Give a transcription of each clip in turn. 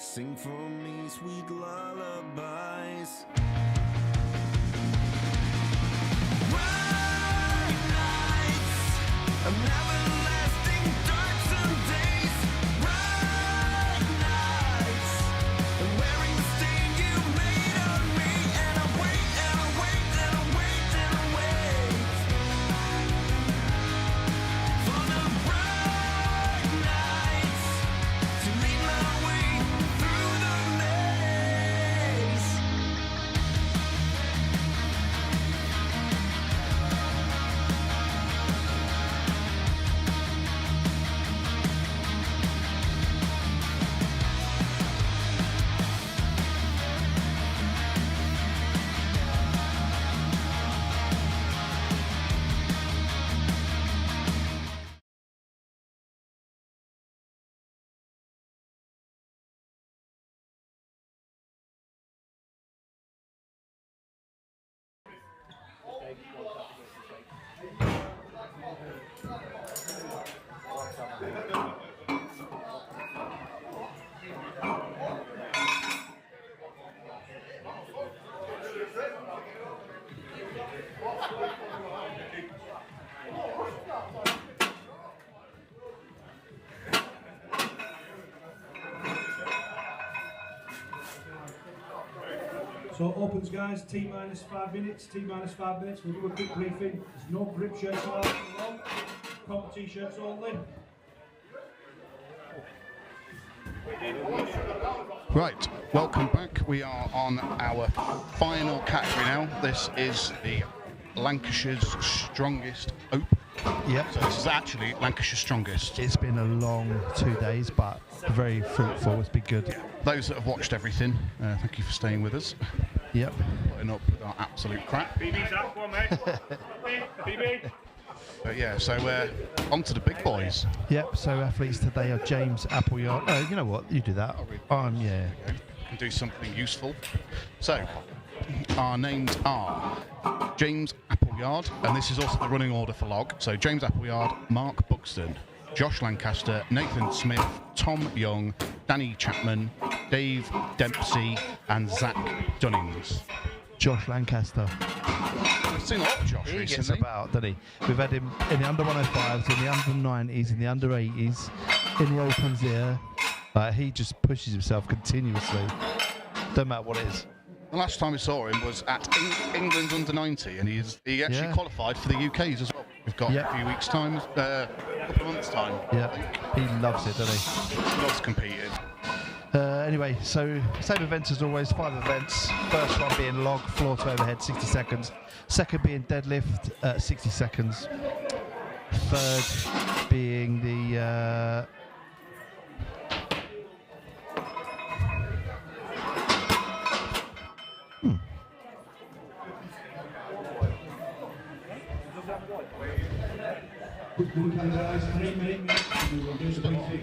Sing for me sweet lullabies. Bright nights of everlasting darksome days. Bright nights of wearing the stain you made on me. And I wait and I wait and I wait and I wait for the bright nights to lead my way through the maze. So opens, guys, T minus 5 minutes, T minus 5 minutes. We'll do a quick briefing. There's no grip shirts allowed along. Comp t-shirts only. Right, welcome back. We are on our final category now. This is the Lancashire's strongest open. Yep. So this is actually Lancashire's strongest. It's been a long 2 days, but very fruitful. It's been good. Those that have watched everything, thank you for staying with us. Yep. Putting up with our absolute crap. BB's up, come on, mate. BB. But yeah, so on to the big boys. Yep. So athletes today are James Appleyard. Oh, you know what? You do that. Yeah. Can do something useful. So our names are James Appleyard, and this is also the running order for log. So James Appleyard, Mark Buxton, Josh Lancaster, Nathan Smith, Tom Young, Danny Chapman, Dave Dempsey, and Zach Dunnings. Josh Lancaster. I've seen a lot of Josh He recently. gets about, doesn't he? We've had him in the under 105s, in the under 90s, in the under 80s, in Roll Comes Here. He just pushes himself continuously. Don't matter what it is. The last time we saw him was at England's under 90, and he actually Yeah. qualified for the UK's as well. We've got Yep. a few weeks' time, a couple of months' time. Yeah. He loves it, doesn't he? Loves competing. Anyway, so same events as always, 5 events. First one being log, floor to overhead, 60 seconds. Second being deadlift, 60 seconds. Third being the...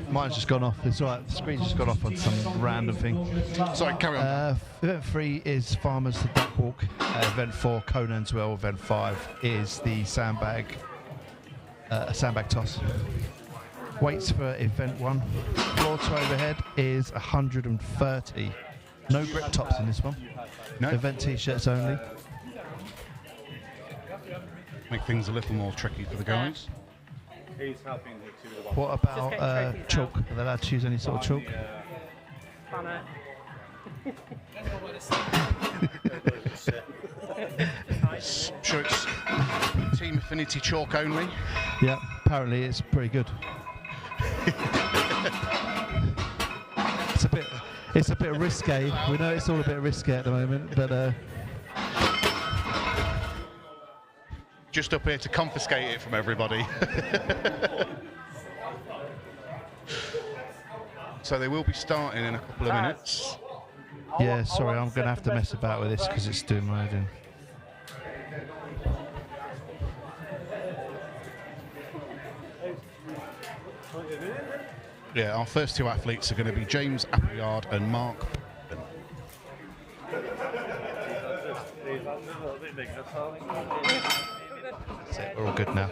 Mine's just gone off. It's alright. The screen's just gone off on some random thing. Sorry, carry on. Event 3 is Farmers to Duck Walk. Event 4, Conan's Well. Event 5 is the sandbag toss. Weights for Event 1. Floor to overhead is 130. No grip tops in this one. No. Event t-shirts only. Make things a little more tricky for the guys. He's helping with two of the What about chalk? Are they allowed to use any sort of chalk? Sure, it's Team Affinity chalk only. Yeah, apparently it's pretty good. It's a bit risque. We know it's all a bit risque at the moment, but Just up here to confiscate it from everybody. So they will be starting in a couple of minutes. yeah, sorry, I'm going to have to mess about with this because it's doing my head in. Yeah, our first 2 athletes are going to be James Appleyard and Mark Buxton. That's it, we're all good now.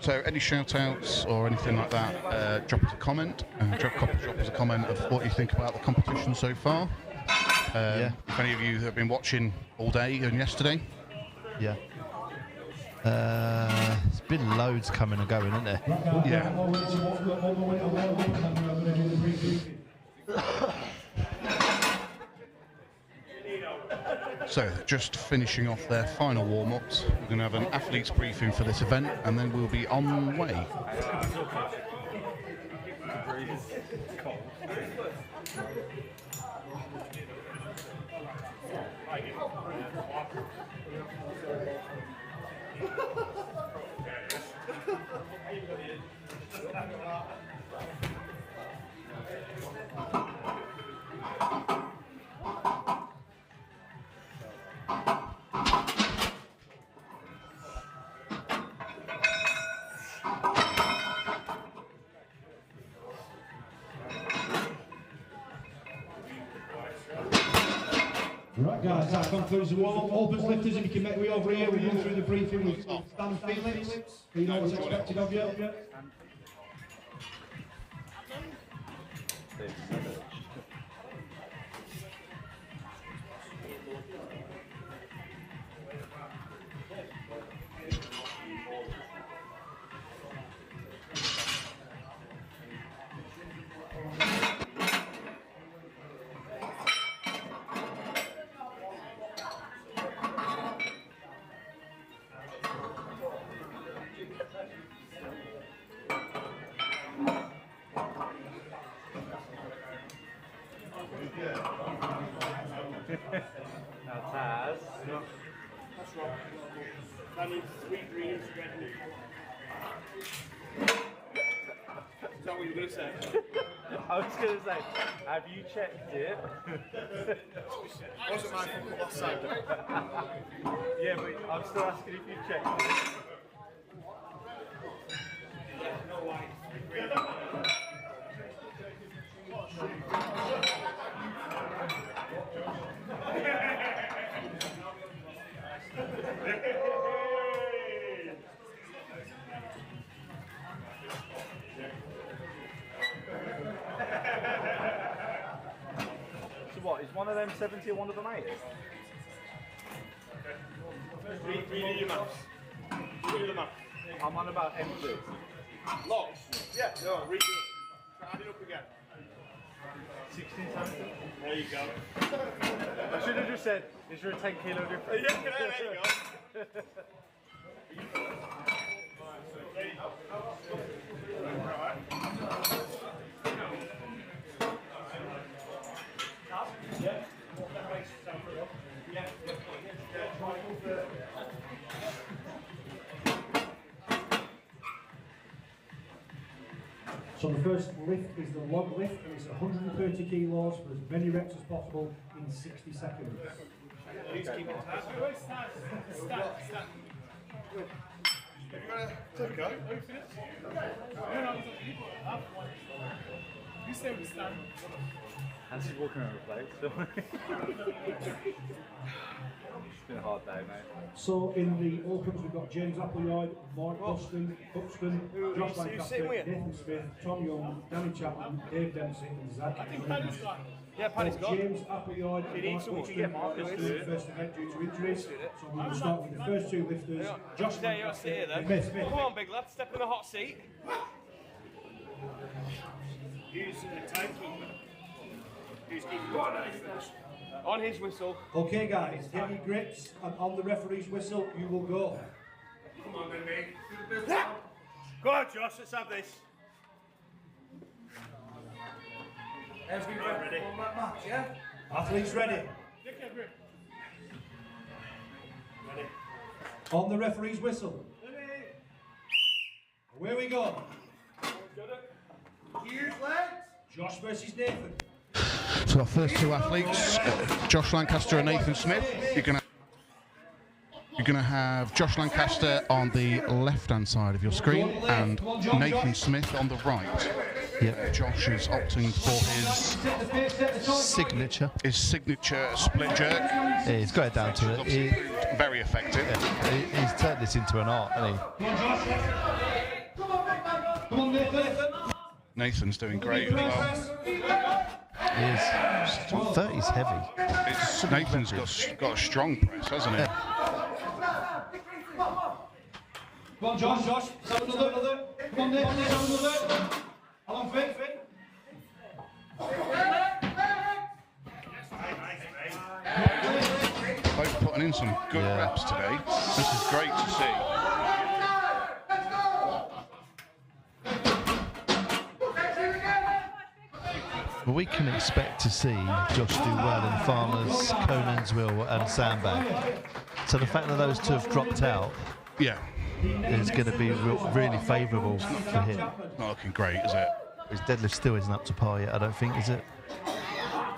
So any shout outs or anything like that, drop us a comment. Drop us a comment of what you think about the competition so far. If any of you have been watching all day and yesterday. Yeah. There's been loads coming and going, isn't there? Yeah. So, just finishing off their final warm-ups. We're going to have an athletes briefing for this event, and then we'll be on the way. Right, guys, that concludes the warm-up. Opens lifters, if you can make way over here, we'll run through the briefing with Stan Felix. You know what's expected of you. Now Taz. That's wrong. That needs 3 greens ready. Is that what you were going to say? I was going to say, have you checked it? Wasn't my fault last time. Yeah, but I'm still asking if you checked it. So what, is one of them 70 and one of them 80? Read your maths. Read the maths. I'm on about M2. Lots? Yeah, no, read it. Add it up again. 16, 17? There you go. I should have just said, is there a 10 kilo difference? Yeah, there you go. So the first lift is the log lift, and it's 130 kilos for as many reps as possible in 60 seconds. And she's walking around the place, so it's been a hard day, mate. So in the opens we've got James Appleyard, Mark Buxton, Josh Lancaster, Nathan Smith, Tom Young, Danny Chapman, Dave Dempsey and Zach. Yeah, Paddy's gone. James Appleyard and Mark Buxton are missed the first event due to injuries. So we will start with the first two lifters. Josh There you are, sit here Lancaster then. and Smith. Come on, big lad, step in the hot seat. Use timekeeper. Who's keeping On his whistle. Okay guys, get your grips and on the referee's whistle you will go. Come on then, mate. Go on, Josh, let's have this. Ready? Athletes ready? On the referee's whistle. Away we go. Josh versus Nathan. So our first two athletes, Josh Lancaster and Nathan Smith. You're gonna have Josh Lancaster on the left-hand side of your screen and Nathan Smith on the right. Yep. Josh is opting for Signature. his signature split jerk. Yeah, he's got it down to it. Obviously proved very effective. He's turned this into an art, hasn't he? Come on, Josh. Come on, Nathan. Nathan's doing great as well. He is. 30's heavy. Nathan's got a strong press, hasn't he? Come on, Josh. Have another. Come on, Nathan. Have another. How long, Finn? Both putting in some good reps today. This is great to see. Well, we can expect to see Josh do well in Farmers, Conansville and Sandbag. So the fact that those two have dropped out Yeah, is going to be really favourable for him. not looking great, is it? His deadlift still isn't up to par yet, I don't think, is it?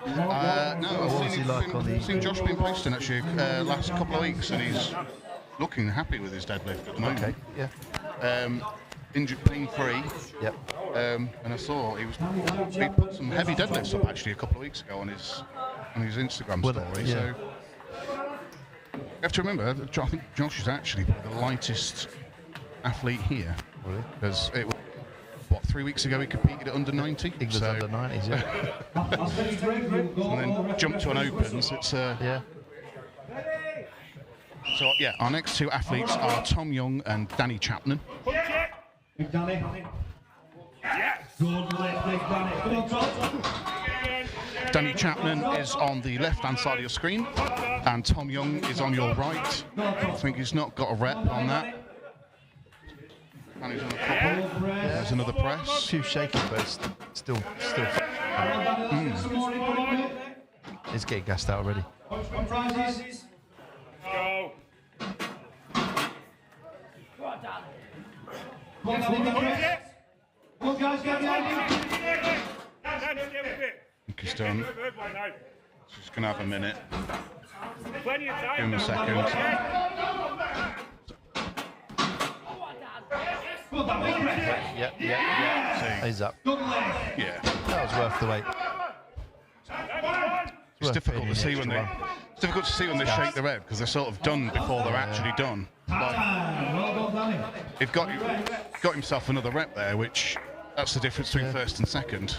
No, What was he like on the- I've seen Josh been posting actually last couple of weeks, and he's looking happy with his deadlift at the moment. Okay, yeah. Injury pain-free. Yep. And I saw he put some heavy deadlifts up actually a couple of weeks ago on his Instagram Well, story. yeah. So you have to remember, I think Josh is actually probably the lightest athlete here. Really? Because it was, 3 weeks ago he competed at under 90. England's under 90s, yeah. And then jumped to an Opens. It's Yeah. So yeah, our next two athletes are Tom Young and Danny Chapman. Big Danny. Good lift, Big Danny. Come on, Tom. Danny Chapman is on the left-hand side of your screen, and Tom Young is on your right. I think he's not got a rep on that. And he's on a couple. There's another press. Too shaky, but still. He's getting gassed out already. Prizes. Go. Come on, guys, get behind you. I think he's done. Just going to have a minute. Plenty of time. Give him a second. Yeah. See. He's up. Yeah. That was worth the wait. It's difficult to see when they. It's difficult to see when they shake their head because they're sort of done before they're actually done. Like, Well done, Danny. he's got himself another rep there, which that's the difference between first and second.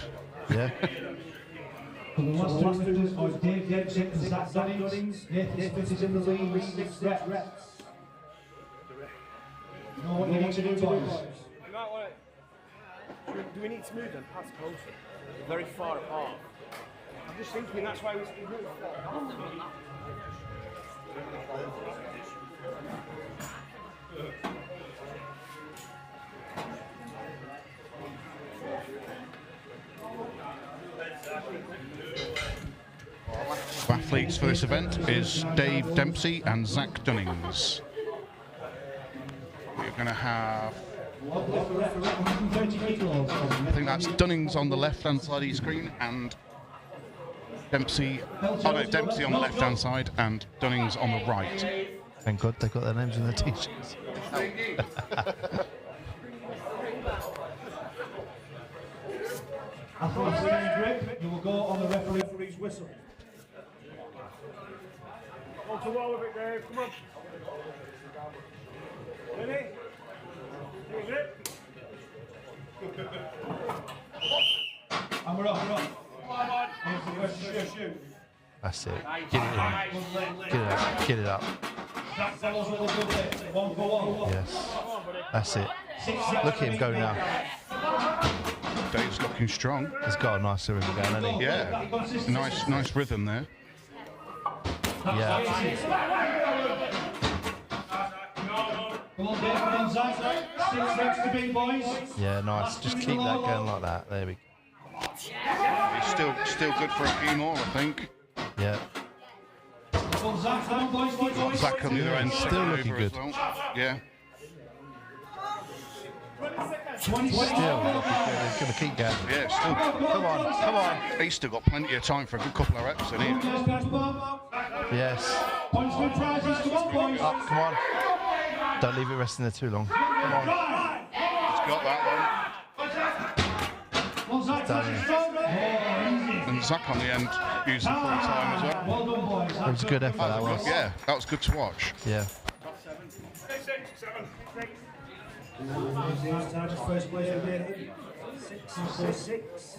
Yeah. The last two lifters are Dave Dempsey and Zach Dunnings. Nathan Smith is in the lead with 6 reps. You know what you need to do, boys? You might want to. Do we need to move them past closer? Very far apart. I'm just thinking that's why we move. Athletes for this event is Dave Dempsey and Zach Dunnings. We're going to have, 130 kilos. I think that's Dunnings on the left-hand side of your screen and Dempsey on the left-hand side and Dunnings on the right. Thank God they got their names in their t-shirts. After a steady grip, you will go on the referee's whistle. Go to wall of it, Dave. Come on. Ready? Here's it. And we're off. Here's the question. Shoot. That's it. Get it in. Get it up. That follows with a good lift. 1 for 1. Yes. That's it. Look at him go now. Dave's looking strong. He's got a nice rhythm going, hasn't he? Yeah, nice rhythm there. Yeah. Come on, Dave. Come on, Zach. 6 reps to beat, boys. Yeah, nice. Just keep that going like that. There we go. He's still good for a few more, I think. Yeah. Come on, Zach. Come on, boys. Zach on the other end, Still taking looking over good. as well. Yeah. 20 Still looking good. He's going to keep going. Yeah, still. Come on. He's still got plenty of time for a good couple of reps in here. Yes. Points for prizes. Come on, boys. Up, come on. Don't leave it resting there too long. Come on. He's got that Well, Zach, Done. one. And Zach on the end using full time as well. well done, boys. It was a good effort, that was. Yeah, that was good to watch. Yeah. This time, first place will be 646.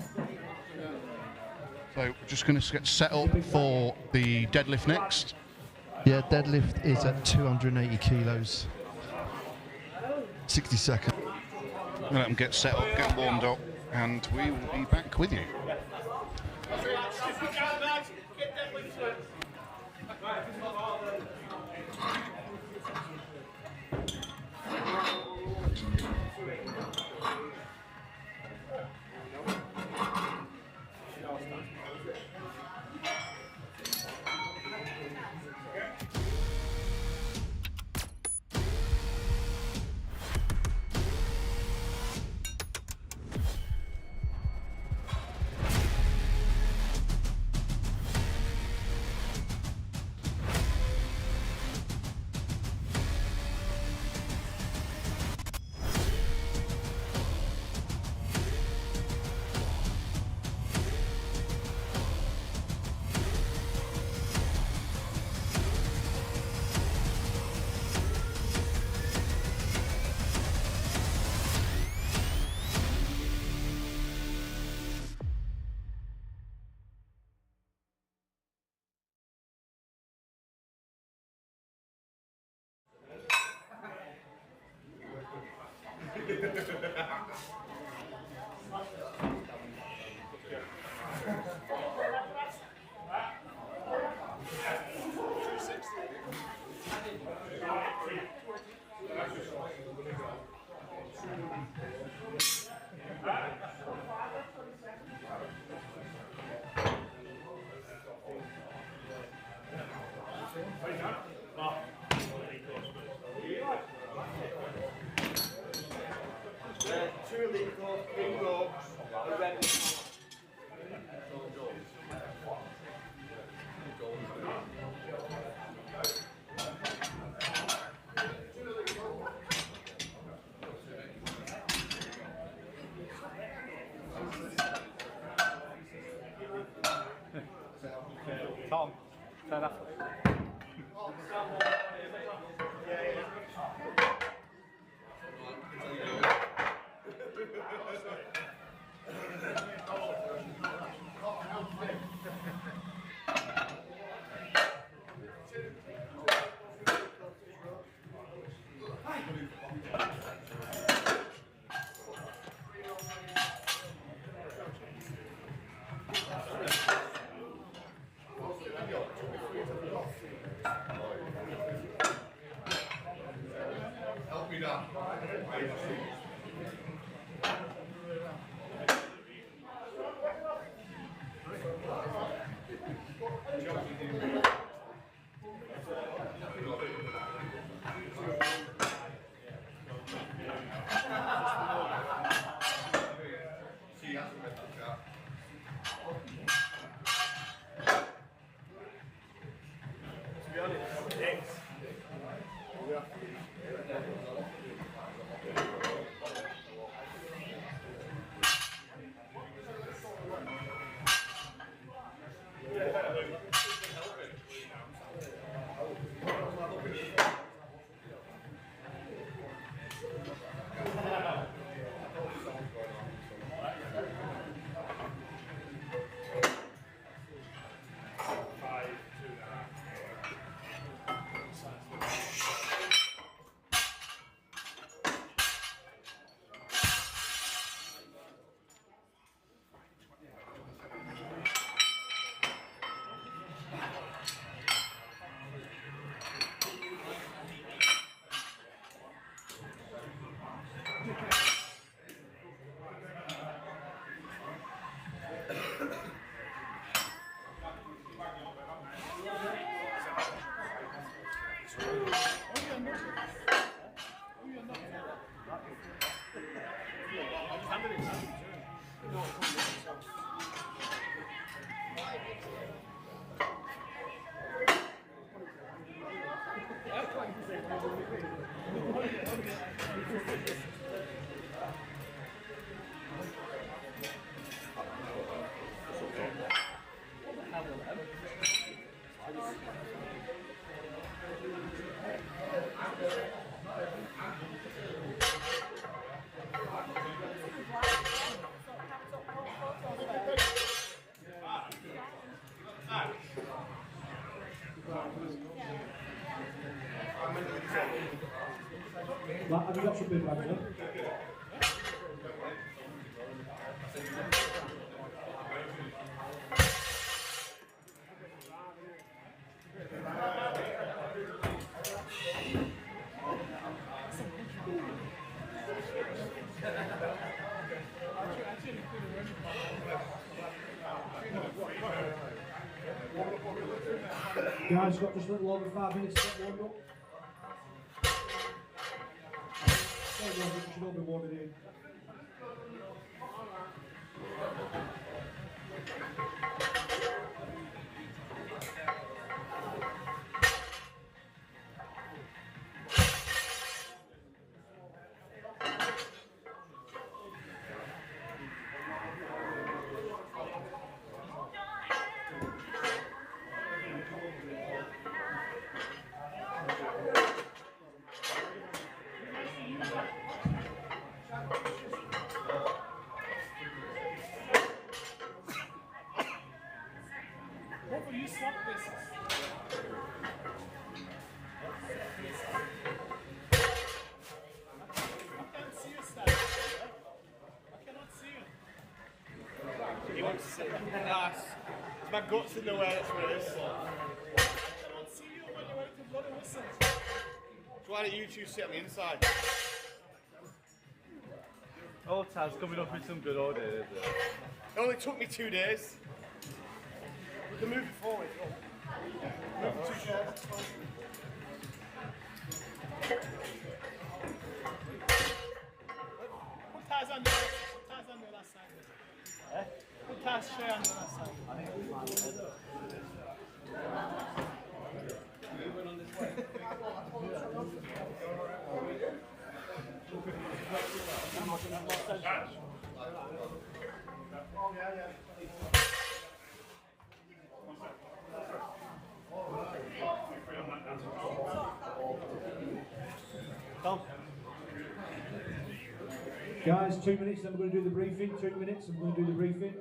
So we're just going to get set up for the deadlift next. Yeah, deadlift is at 280 kilos. 60 seconds. We'll let them get set up, get warmed up, and we will be back with you. Tom, turn up. Matt, have you got some big bags there? Guys, got just a little over 5 minutes to get warmed up. Don't worry, you should all be warming in. What will you swap this? I can't see your style. I cannot see you. He wants to sit nice. It's my guts in the way, that's what it is. I cannot see you when you're waiting to blow the whistle. So why don't you two sit on the inside? Oh, Taz coming up with some good order, is it? It only took me 2 days. We can move it forward. Move it 2 chairs. Put Taz on the other side. Put Taz chair on the other side. Tom. Guys, 2 minutes, then we're going to do the briefing. 2 minutes, and we're going to do the briefing.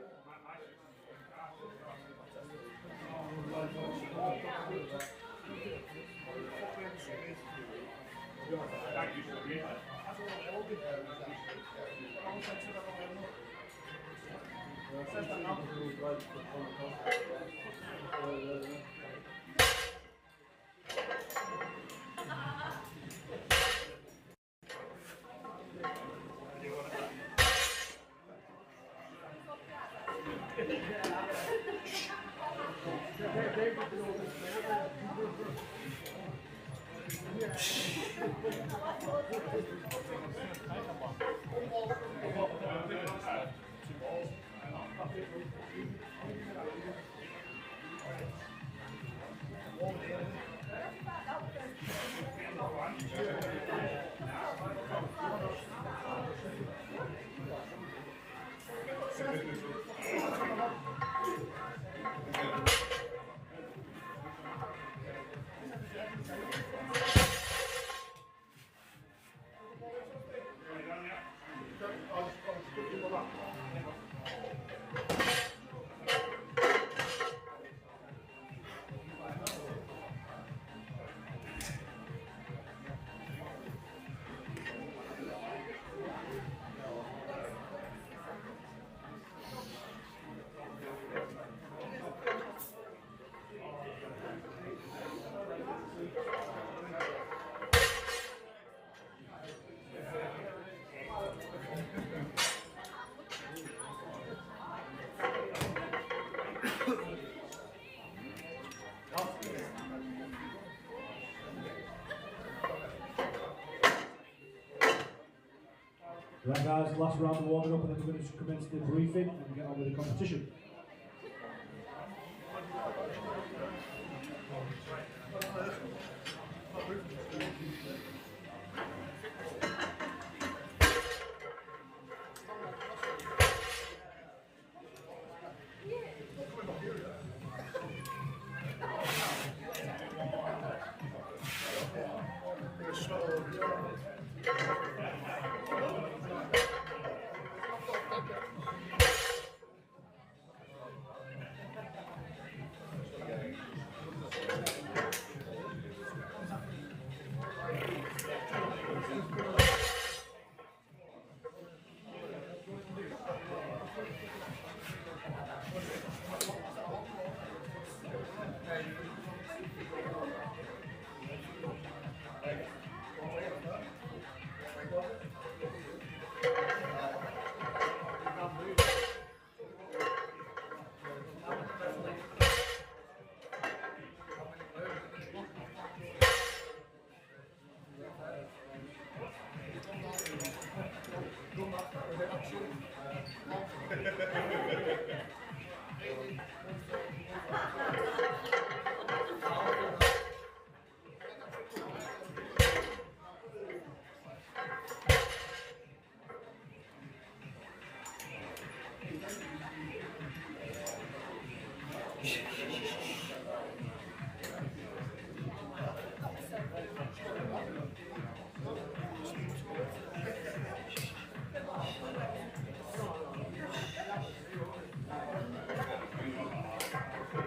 Right guys, last round of warming up and then we're going to commence the briefing and get on with the competition.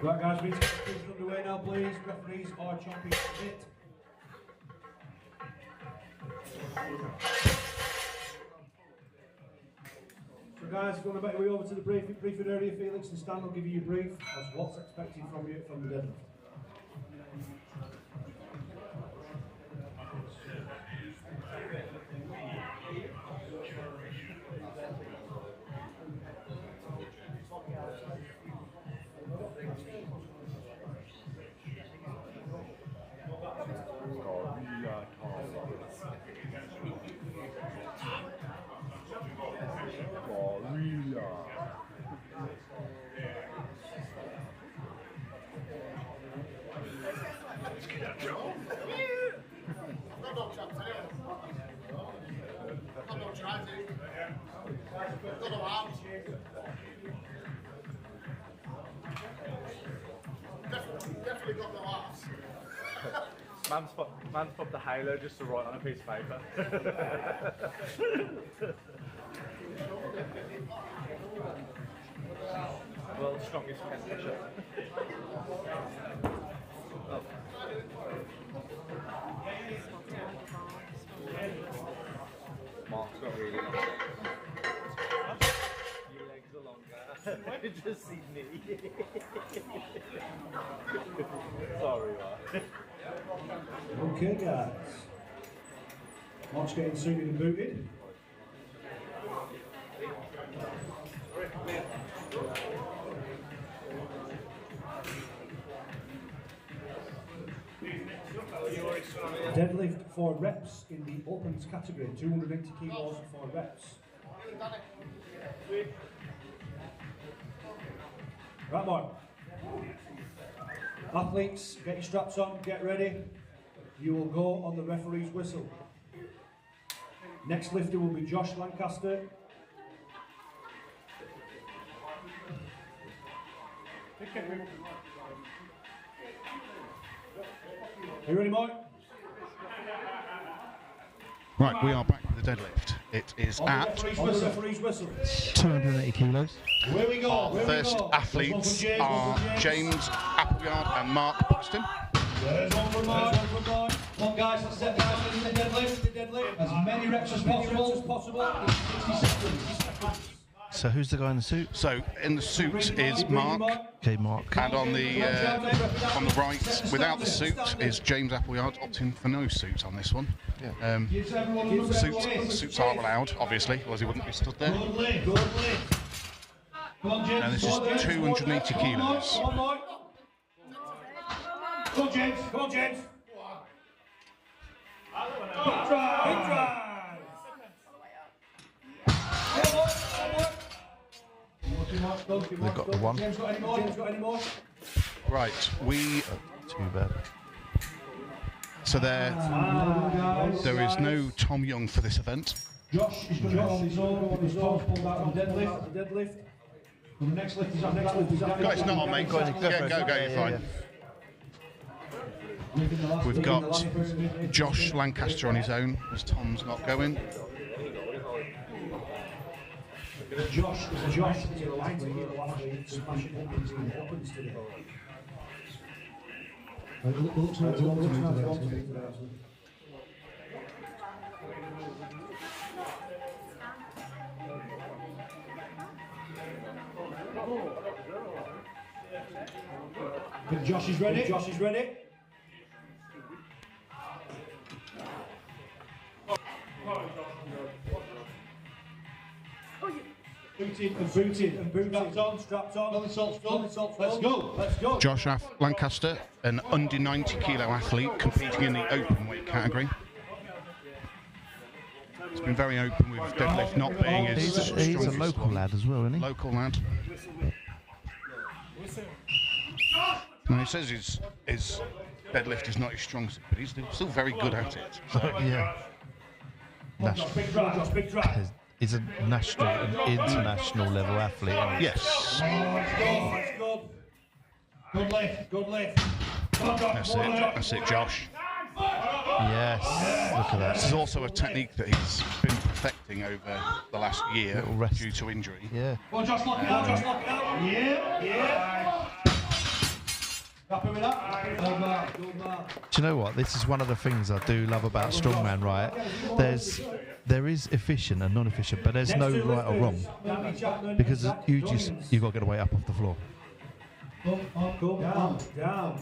Right guys, we need to get things underway now please. Referees are chomping at the bit. So guys, if you want to make your way over to the briefing area, Felix and Stan will give you a brief as what's expected from you from the deadlift. Definitely got no arse. Man's popped the halo just to write on a piece of paper. World's strongest pen pusher. Oh. Mark's not really long. Your legs are longer. Just see knee. Sorry, Mark. Okay guys. Mark's getting suited and booted. Deadlift 4 reps in the opens category, 280 kilos for 4 reps. Right, Mark. Athletes, get your straps on, get ready. You will go on the referee's whistle. Next lifter will be Josh Lancaster. Are you ready, Mike? Right, we are back with the deadlift. It is On at the referee's whistle. 280 kilos. Where we go? our Where we first go? athletes There's one are from James Appleyard and Mark Buxton. There's one from Mark. There's one from Mark. Come on, guys, let's set guys in the deadlift. As many reps as possible. In 60 seconds. So who's the guy in the suit? So in the suit is Mark, Okay, Mark. and on the right, without the suit, is James Appleyard, opting for no suit on this one. Gives everyone a number Suits are allowed, obviously, otherwise he wouldn't be stood there. Good lift, good lift. Come on, James. And this is 280 kilos. Come on, Mike. Come on, James. Come on, James. Big drive. Big drive. They've got the one. James got any more? James got any more? Right, we Too bad. so there is no Tom Young for this event. Josh is going to go on his own. On his own, pulled out on deadlift. And the next lift is after that. Guys, not on, mate. Go, you're fine. We've got Josh Lancaster on his own, as Tom's not going. Josh is a lighter hero athlete, smashing opens today. Looks like the ultimate today. But Josh is ready. Josh is ready. Booted. Strapped on. Let's go. Let's go. Josh Lancaster, an under 90 kilo athlete competing in the open weight category. It's been very open with deadlift not being his He's a strongest local one. lad as well, isn't he? Local lad. Now he says his deadlift is not his strong suit, but he's still very good at it. So, Yeah. Josh, big drive. Josh, big drive. He's a national and international level athlete. Isn't he? yes. Let's go. Good lift, good lift. That's it, Josh. Yes. Look at This that. is also a technique that he's been perfecting over the last year Little rest. due to injury. Yeah. Go on, Josh, lock it out, Josh, lock it out. Yeah. Happy with that? Good man, good man. Do you know what? This is one of the things I do love about strongman, right? There is efficient and non-efficient, but there's no right or wrong because you got to get away up off the floor. Down, down.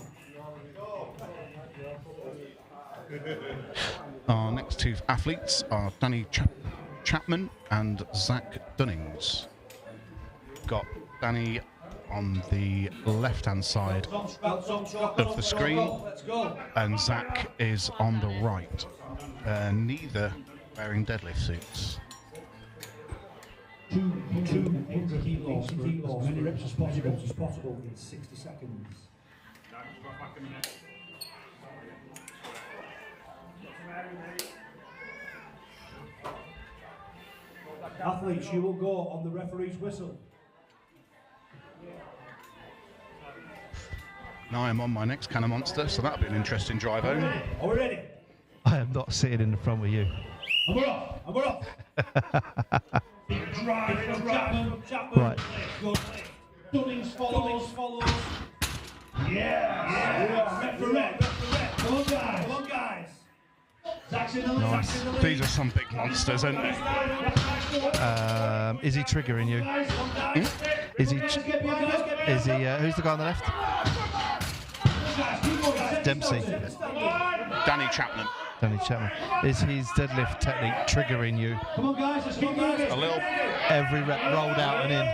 Our next two athletes are Danny Chapman and Zach Dunnings. Got Danny on the left-hand side of the screen, and Zach is on the right. Neither wearing deadlift suits. 280 kilos for as many reps as possible in 60 seconds. Athletes, you will go on the referee's whistle. Now I'm on my next Cannon Monster, so that'll be an interesting drive home. Are we ready? I am not sitting in the front with you. And we're off, and we're off. Big drive from Chapman. Right. Good. Dunnings follows. Yeah. Rep for rep. Come on, guys. Zach's in the lead. Nice. These are some big monsters, aren't they? Is he triggering you? Is he? Who's the guy on the left? Dempsey. Danny Chapman. Danny Chapman. Is his deadlift technique triggering you? Come on, guys. Let's keep moving. A little. Every rep rolled out and in.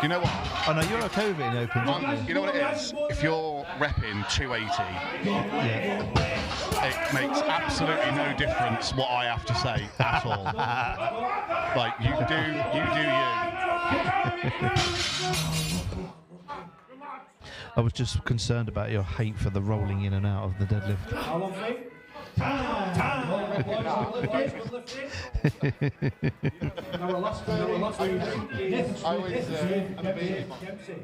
You know what? Oh no, you're okay with it in opens, aren't you? You know what it is? If you're repping 280, Yeah. it makes absolutely no difference what I have to say at all. Like, you do you. I was just concerned about your hate for the rolling in and out of the deadlift. How long, mate? Time. Lift it. Now we're last week. I was Dempsey.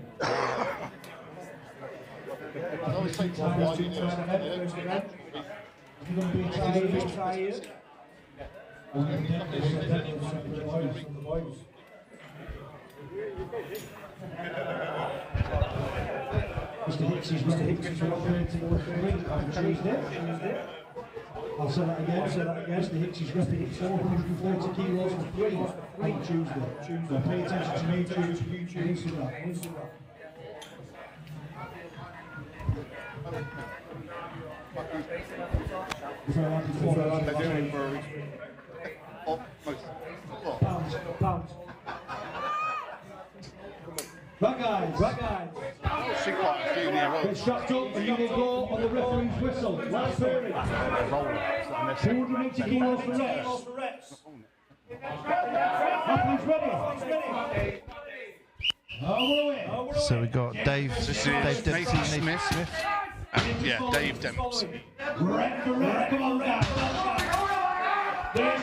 You're going to be tired. Mr. Hicks is operating with the ring on Tuesday. I'll say that again. Mr. Hicks is repping 430 kilos for free on Tuesday. Pay attention to me, YouTube, Instagram. Pounds. Right guys. I've seen quite a few in a row. Get strapped up and you will go on the referee's whistle. Last period. 280 kilos for reps. Athletes ready. Away. So we got Dave. This is Dave Dempsey, Nathan Nathan Smith. Smith. Yeah, Dave Dempsey. Rep for rep. Come on, guys.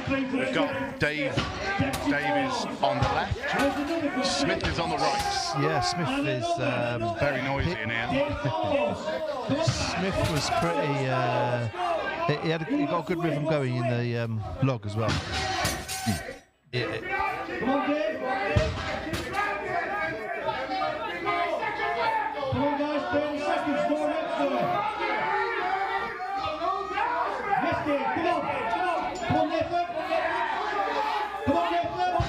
We've got Dave. Dave is on the left. Smith is on the right. Yeah, Smith is Very noisy in here. Smith was pretty. He got a good rhythm going in the log as well. Yeah. Come on, Dave. Come on, guys. 30 seconds. 4 reps there. Yes, Dave. Come on. Come on, Nathan. Come on, Nathan. Come on,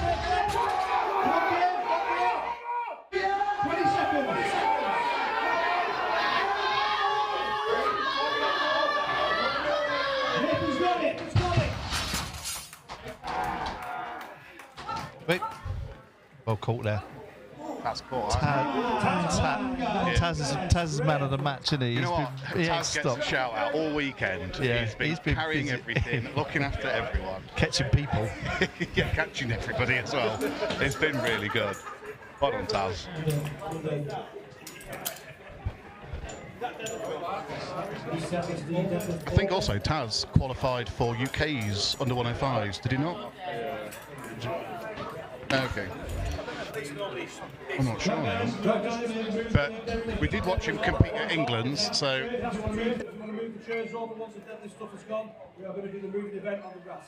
Dave. 20 seconds. Nathan's got it. Wait. Well caught there. That's cool. Taz is man of the match, isn't he? You know what? He ain't Taz gets a stopped shout out all weekend. Yeah, he's been carrying busy. everything, looking after everyone. catching people. Yeah, catching everybody as well. It's been really good. Well done, Taz. I think also Taz qualified for UK's under 105s, did he not? Okay. I'm not sure now. Right, guys, but we did watch him compete at England's, so If you want to move the chairs over once the deadlift stuff is gone, we are going to do the moving event on the grass.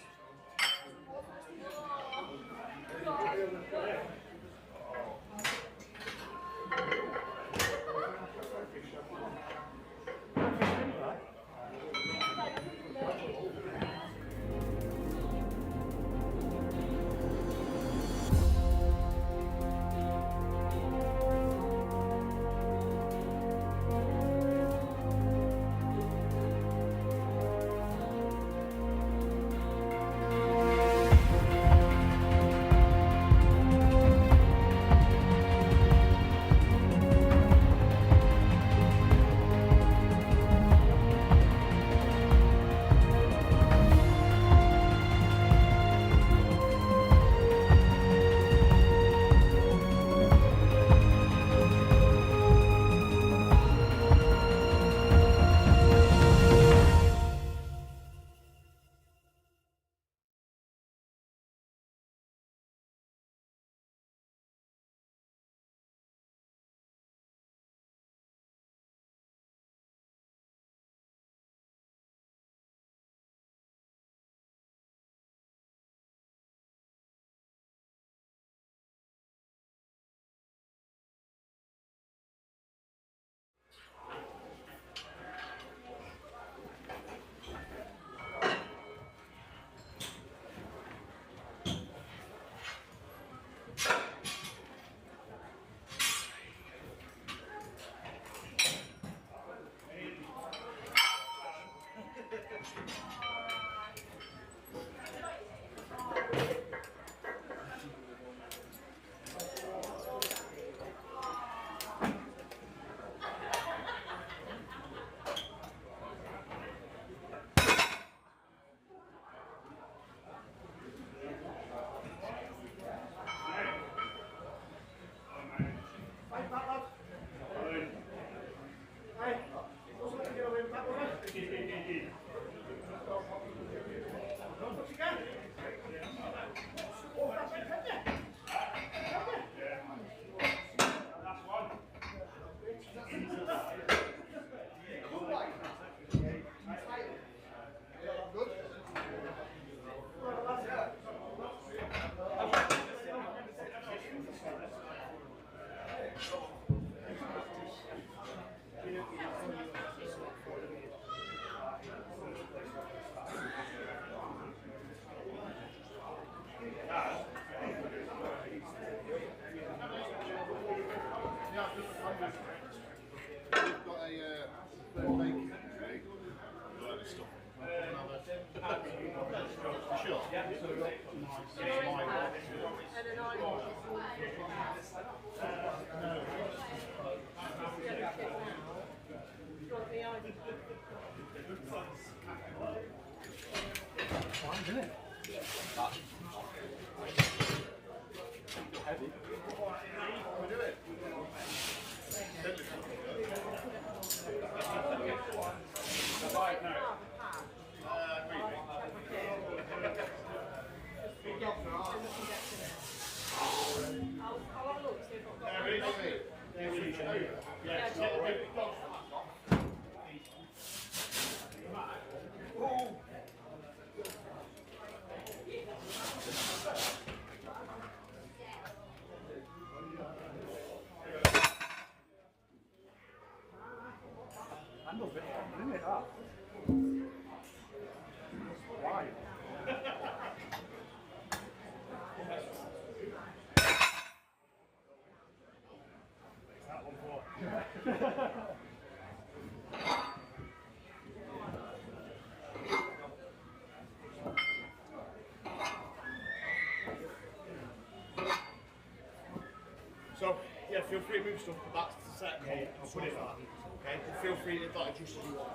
So, yeah, feel free to move stuff, but that's the set code. I'll put it that. Okay? And feel free to adjust if you want.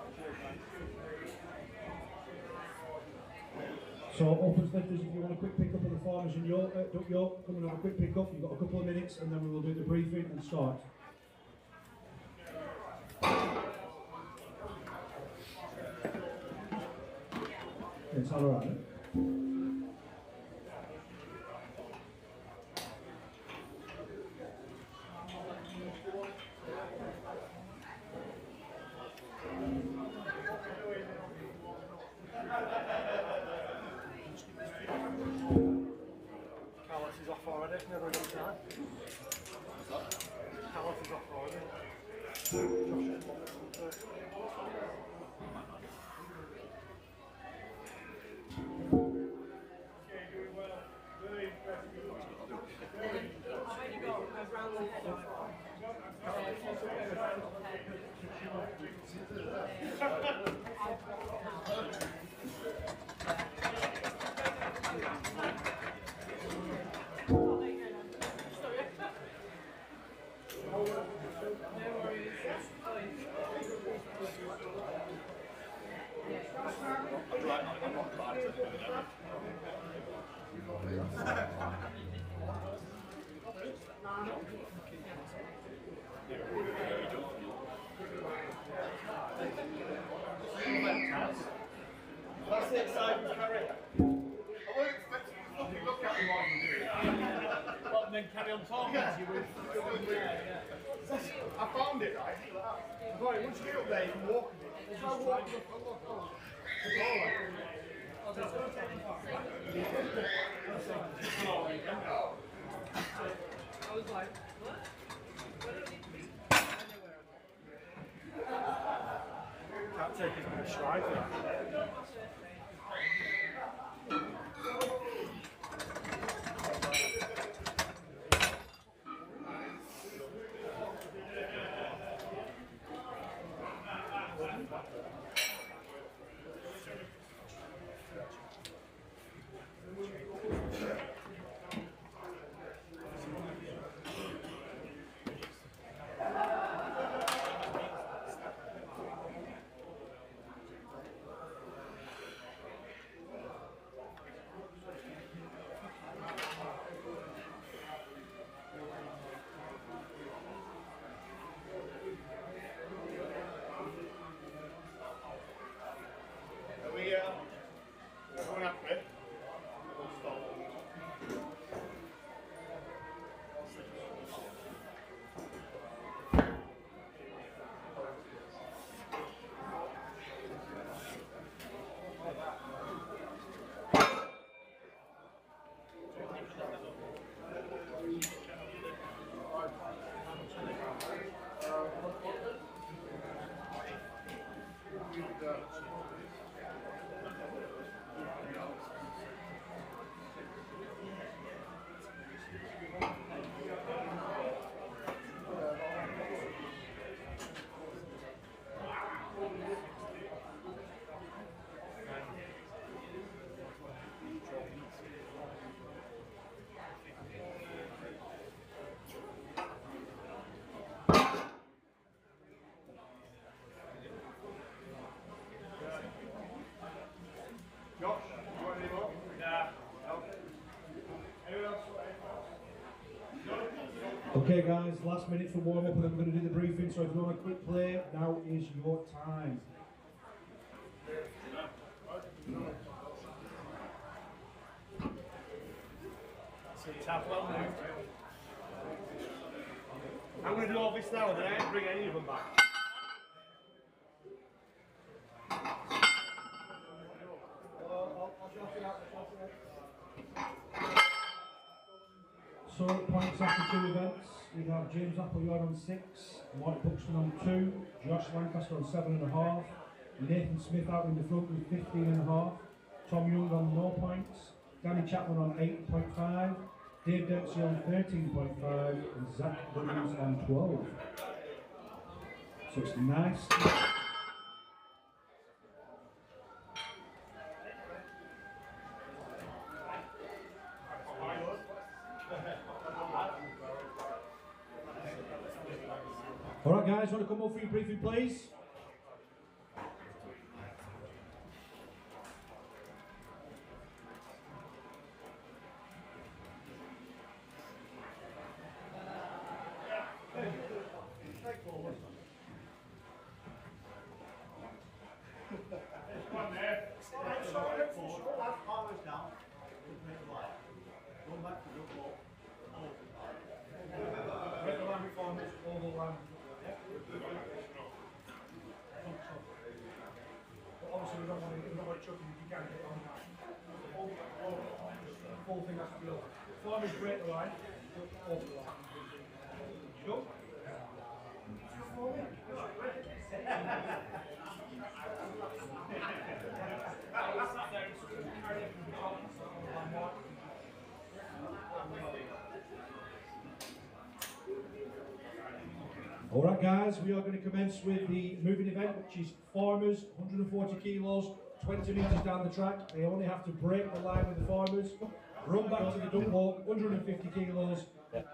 So, opens lifters, if you want a quick pick up of the farmers in York, come and have a quick pick up. You've got a couple of minutes, and then we will do the briefing and start. It's all right. That's it, Simon Curry. I wasn't expecting you to fucking look at me while you do it. Well, and then carry on talking to you with. I found it, right? Right, once you get up there, you can walk a bit. Just try and look. I was like, what? Can't take as much stride for that. Everyone happy? Stop. Josh, you want any more? Nah. No. Anyone else? Okay guys, last minute for warm up and then we're going to do the briefing, so if you want a quick play, now is your time. Tap well now. I'm going to do all this now and then I ain't bring any of them back. So points after two events, we have James Appleyard on 6, Mike Buxton on 2, Josh Lancaster on 7.5, Nathan Smith out in the front with 15.5, Tom Young on 0 points, Danny Chapman on 8.5, Dave Dempsey on 13.5, and Zach Williams on 12. So it's nice. Alright guys, want to come up for your briefing please? Obviously we don't want to chuck him if you can get on that. The whole thing has to be over. Form is break the line, over the line. Sure? All right, guys, we are going to commence with the moving event, which is farmers, 140 kilos, 20 metres down the track. They only have to break the line with the farmers, run back to the duck walk, 150 kilos,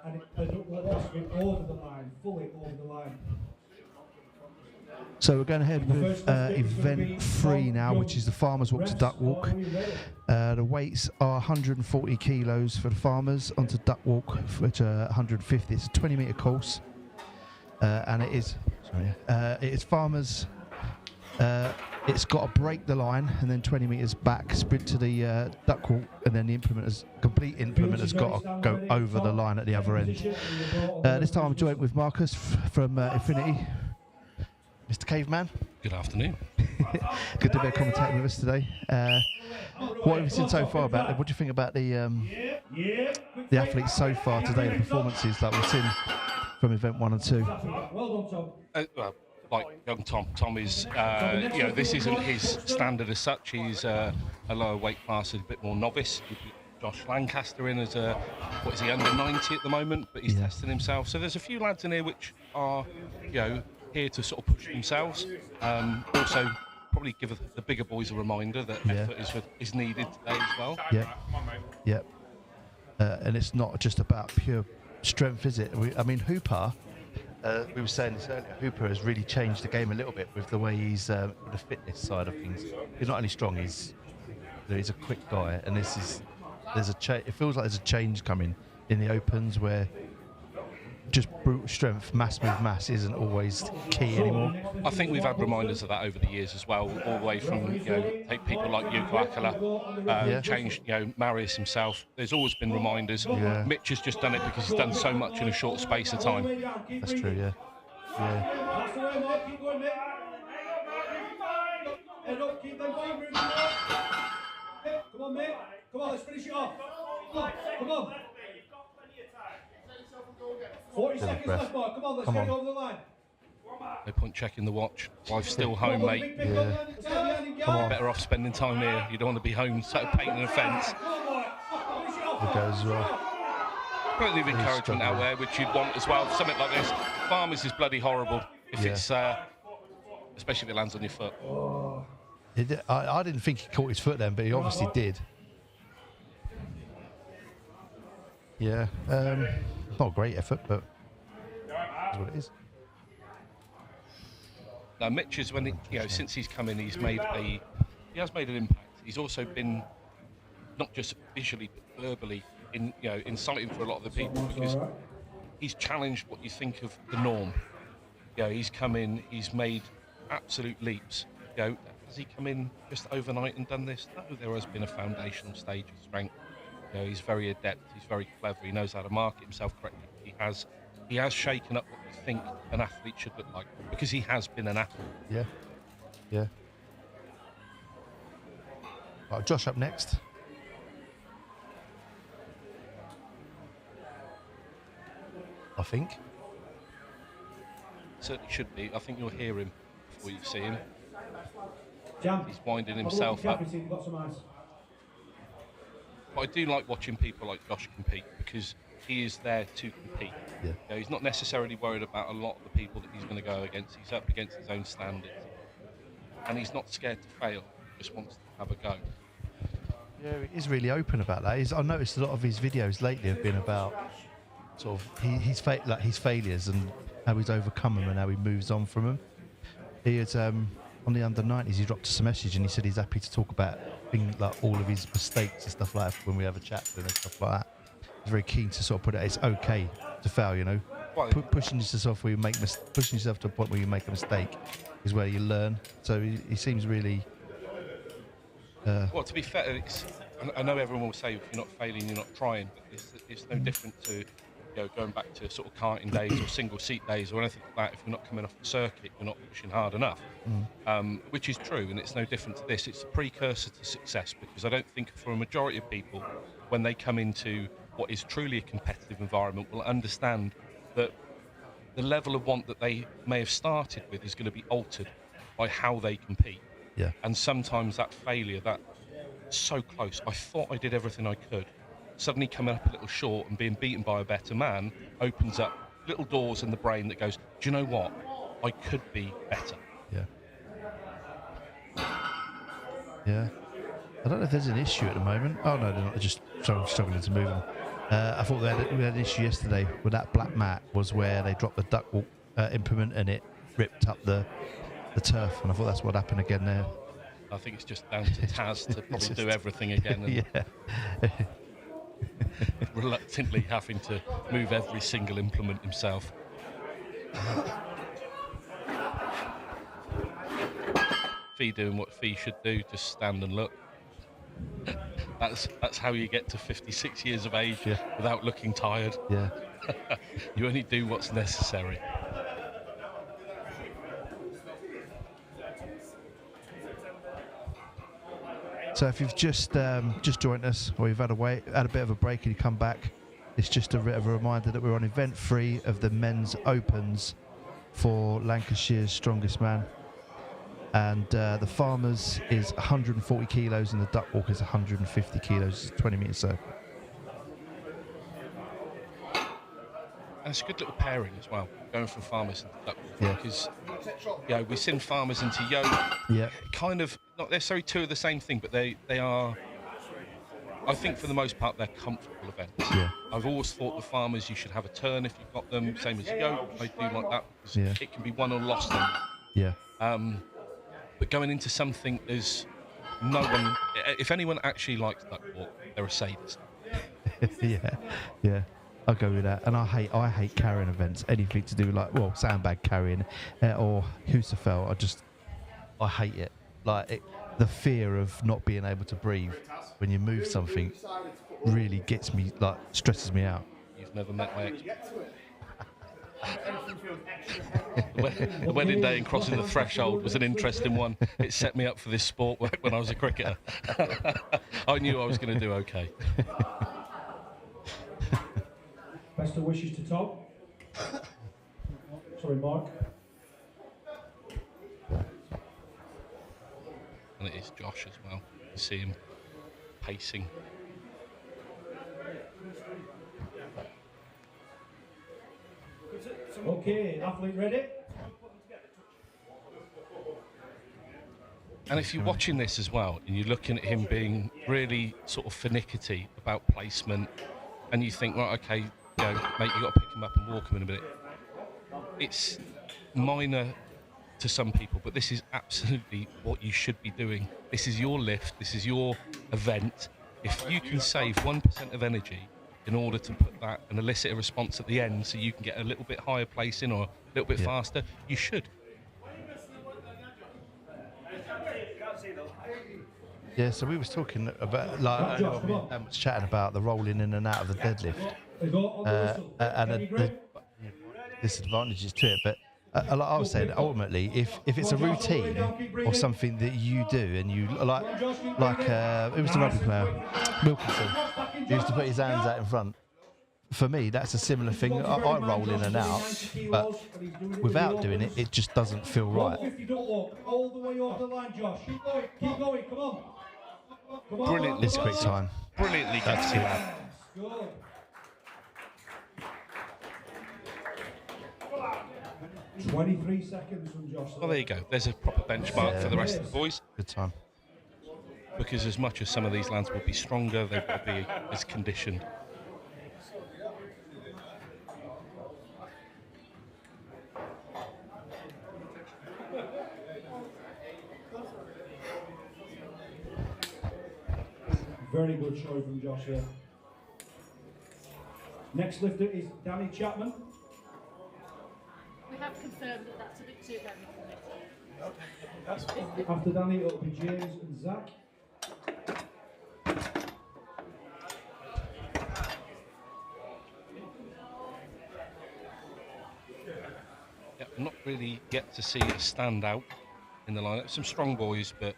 and the duck walk has to go over the line, fully over the line. So we're going ahead with event 3 now, which is the farmers walk to duck walk. The weights are 140 kilos for the farmers onto duck walk, which are 150. It's a 20-metre course. And it is farmers. It's got to break the line and then 20 metres back, sprint to the duck walk, and then the complete implementer's got to go over the line at the other end. This time I'm joined with Marcus from Infinity. Mr. Caveman. Good afternoon. Good to be commentating with us today. What have you seen so far about it? What do you think about the athletes so far today, the performances that we've seen from event 1 and 2? Well done, Tom. Like young Tom. Tom is, this isn't his standard as such. He's a lower weight class, a bit more novice. Josh Lancaster in as what is he, under 90 at the moment, but he's testing himself. So there's a few lads in here which are, here to sort of push themselves. Also, probably give the bigger boys a reminder that effort is needed today as well. Yeah. And it's not just about pure strength, is it? Hooper. We were saying this earlier. Hooper has really changed the game a little bit with the way he's with the fitness side of things. He's not only strong; he's a quick guy, and it feels like there's a change coming in the opens where just brute strength, mass move mass isn't always key anymore. I think we've had reminders of that over the years as well, all the way from take people like Yuko Akala, changed Marius himself. There's always been reminders. Mitch has just done it because he's done so much in a short space of time. That's true. Yeah. That's the way, Mark. Keep going, mate. Head up, keep them feet moving. Come on, mate. Come on, let's finish it off. Come on. 40 seconds left, Mark. Come on, let's get it over the line. No point checking the watch. Wife's still home, mate. Better off spending time here. You don't want to be home painting a fence. It goes as well. Plenty of encouragement out there, which you'd want as well. Something like this. Farmers is bloody horrible if it's, especially if it lands on your foot. I didn't think he caught his foot then, but he obviously did. Yeah. Not a great effort, but that's what it is. Now, Mitch is since he's come in, he has made an impact. He's also been not just visually but verbally inciting for a lot of the people, because he's challenged what you think of the norm. He's come in, he's made absolute leaps. Has he come in just overnight and done this? No, there has been a foundational stage of strength. He's very adept, he's very clever, he knows how to market himself correctly. He has shaken up what you think an athlete should look like, because he has been an athlete. Yeah. Right, Josh up next. I think. Certainly should be. I think you'll hear him before you see him. Jam. He's winding himself up. But I do like watching people like Josh compete, because he is there to compete. He's not necessarily worried about a lot of the people that he's going to go against. He's up against his own standards. And he's not scared to fail. He just wants to have a go. Yeah, he's really open about that. I've noticed a lot of his videos lately have been about sort of his failures and how he's overcome them and how he moves on from them. He is on the under 90s. He dropped us a message and he said he's happy to talk about things like all of his mistakes and stuff like that when we have a chat with him and stuff like that. He's very keen to sort of put it. It's okay to fail, pushing yourself where you pushing yourself to a point where you make a mistake is where you learn. So he seems really. Well, to be fair, I know everyone will say if you're not failing, you're not trying. But it's no different to going back to sort of karting days or single seat days or anything like that. If you're not coming off the circuit, you're not pushing hard enough, which is true, and it's no different to this. It's a precursor to success, because I don't think for a majority of people, when they come into what is truly a competitive environment, will understand that the level of want that they may have started with is going to be altered by how they compete. Yeah. And sometimes that failure, that so close, I thought I did everything I could, suddenly coming up a little short and being beaten by a better man opens up little doors in the brain that goes, do you know what? I could be better. Yeah. Yeah. I don't know if there's an issue at the moment. Oh no, they're not. They're just struggling to move them. I thought we had an issue yesterday with that black mat was where they dropped the duck walk implement and it ripped up the turf, and I thought that's what happened again there. I think it's just down to Taz to probably do everything again. And Yeah. reluctantly having to move every single implement himself. Fee doing what Fee should do, just stand and look. That's how you get to 56 years of age without looking tired. Yeah. You only do what's necessary. So if you've just joined us, or you've had a bit of a break and you come back, it's just a bit of a reminder that we're on event 3 of the men's opens for Lancashire's Strongest Man, and the farmers is 140 kilos and the duck walk is 150 kilos, 20 metre circle. And it's a good little pairing as well, going from farmers into duck walk, Yeah. because we send farmers into yoga. Yeah. Kind of not necessarily two of the same thing, but they are. I think for the most part they're comfortable events. Yeah. I've always thought the farmers you should have a turn if you've got them, same as yoga. I do like that because Yeah. it can be won or lost. On. Yeah. But going into something as no one, if anyone actually likes duck walk, they're a sadist. Yeah. I'll go with that. And I hate carrying events. Anything to do like sandbag carrying or Husafel. I hate it. The fear of not being able to breathe when you move something really gets me, stresses me out. You've never met my ex. The wedding day and crossing the threshold was an interesting one. It set me up for this sport when I was a cricketer. I knew I was going to do okay. Best of wishes to Tom. Sorry, Mark. And it is Josh as well. You see him pacing. Okay, athlete ready? And if you're watching this as well, and you're looking at him being really sort of finicky about placement, and you think, right, okay, mate, you got to pick him up and walk him in a minute. It's minor to some people, but this is absolutely what you should be doing. This is your lift. This is your event. If you can save 1% of energy in order to put that and elicit a response at the end so you can get a little bit higher placing or a little bit faster, you should. Yeah, so we was talking about, Dan was chatting about the rolling in and out of the deadlift, and the disadvantages to it. But like I was saying, ultimately, if it's a routine or something that you do, and you like it was the rugby player Wilkinson, who used to put his hands out in front. For me, that's a similar thing. I roll in and out, but without doing it, it just doesn't feel right. All the way off the line, Josh. Keep going, come on. Brilliantly, It's quick time. Brilliantly gets him out. Good. Well, 23 seconds from Josh. there you go. There's a proper benchmark for the rest of the boys. Good time. Because as much as some of these lads will be stronger, they've got to be as conditioned. Very good show from Josh here. Next lifter is Danny Chapman. We have confirmed that that's a bit too heavy for me. After Danny, it'll be James and Zach. Yeah, not really get to see a standout in the lineup. Some strong boys, but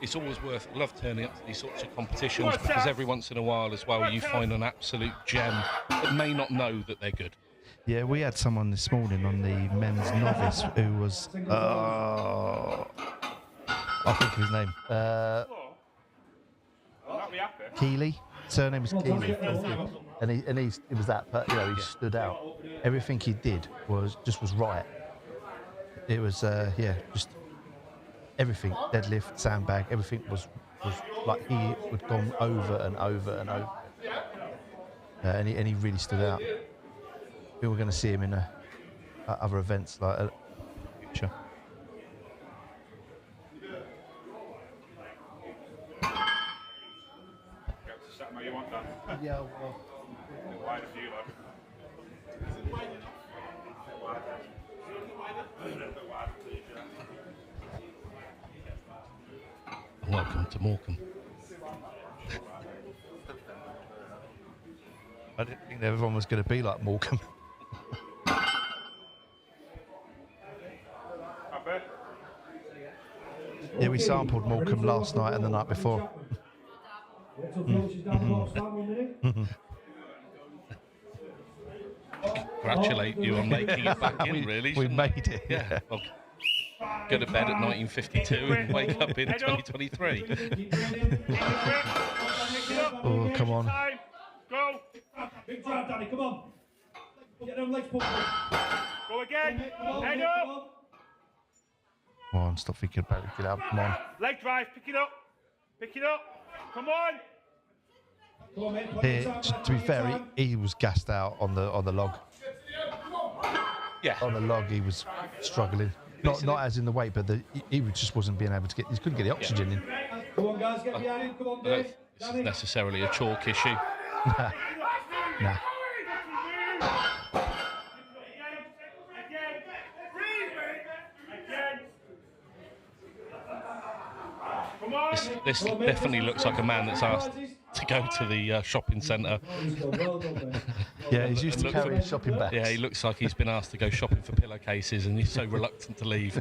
it's always love turning up to these sorts of competitions because every once in a while as well you find an absolute gem that may not know that they're good. Yeah, we had someone this morning on the men's novice who was, I think of his name, Keeley. Surname is Keeley. and he was that, you know, he stood out. Everything he did was right. It was just everything, deadlift, sandbag, everything was like he had gone over and over and over, and he really stood out. We were going to see him in other events like in the future. You want that? Yeah, well. Wide a few, love. Welcome to Morecambe. I didn't think everyone was going to be like Morecambe. Yeah, we sampled Morecambe last night and the night before. Congratulate you on making it back in, really. We made it. Yeah. Well, go to bed at 1952 and wake up in 2023. Oh, come on. Go. Big drive, Danny, come on. Get them legs pumped. Go again. Head up. Come on, stop thinking about it. Get out. Come on. Leg drive. Pick it up. Pick it up. Come on. Come on, mate. Here, to be fair, he was gassed out on the log. Yeah. On the log, he was struggling. Not as in the weight, but he just wasn't being able to get. He couldn't get the oxygen in. Come on, guys, get behind him. Come on, I don't Dave. think this is necessarily a chalk issue. Nah. This definitely looks like a man that's asked to go to the shopping centre. Yeah, he's used to carrying shopping bags. Yeah, he looks like he's been asked to go shopping for pillowcases and he's so reluctant to leave.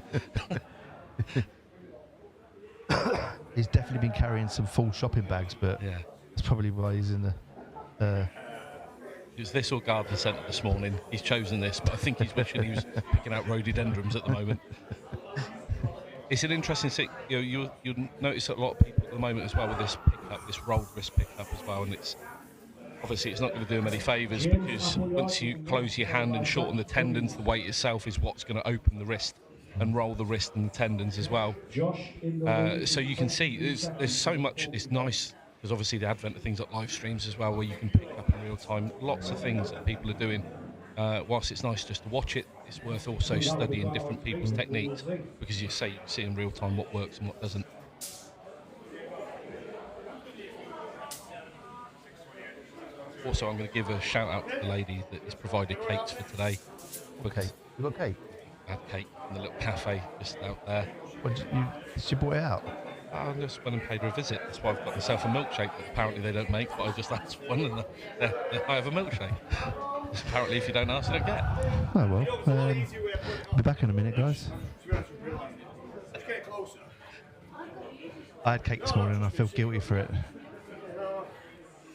He's definitely been carrying some full shopping bags, but Yeah. that's probably why he's in the. It was this or garden centre this morning. He's chosen this, but I think he's wishing he was picking out rhododendrons at the moment. It's an interesting thing. You'll notice that a lot of people at the moment as well with this pickup, this rolled wrist pickup as well, and it's obviously it's not going to do him any favours because once you close your hand and shorten the tendons, the weight itself is what's going to open the wrist and roll the wrist and the tendons as well. So you can see there's so much. It's nice because obviously the advent of things like live streams as well, where you can pick up in real time lots of things that people are doing. Whilst it's nice just to watch it, it's worth also studying different people's techniques because you can see in real time what works and what doesn't. Also, I'm going to give a shout out to the lady that has provided cakes for today. Okay, you got cake? I had cake in the little cafe just out there. What did you brought it out? I just went and paid her a visit. That's why I've got myself a milkshake that apparently they don't make, but I just asked for one and I have a milkshake. Apparently, if you don't ask, you don't get. Oh well. I'll be back in a minute, guys. Let's get closer. I had cake this morning and I feel guilty for it.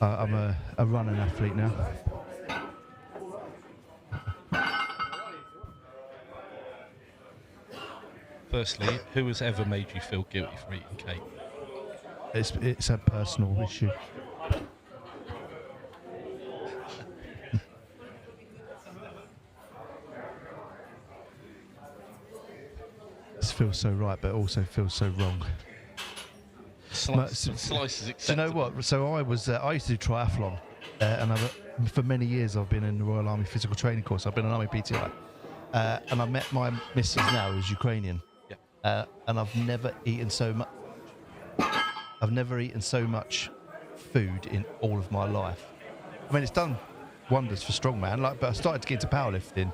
I'm a running athlete now. Firstly, who has ever made you feel guilty for eating cake? It's a personal issue. This feels so right, but also feels so wrong. Slice is Do you acceptable. know what? So I used to do triathlon, and for many years I've been in the Royal Army physical training course. I've been an Army PTI, and I met my missus now, who's Ukrainian, and I've never eaten so much. I've never eaten so much food in all of my life. I mean, it's done wonders for strongman. But I started to get into powerlifting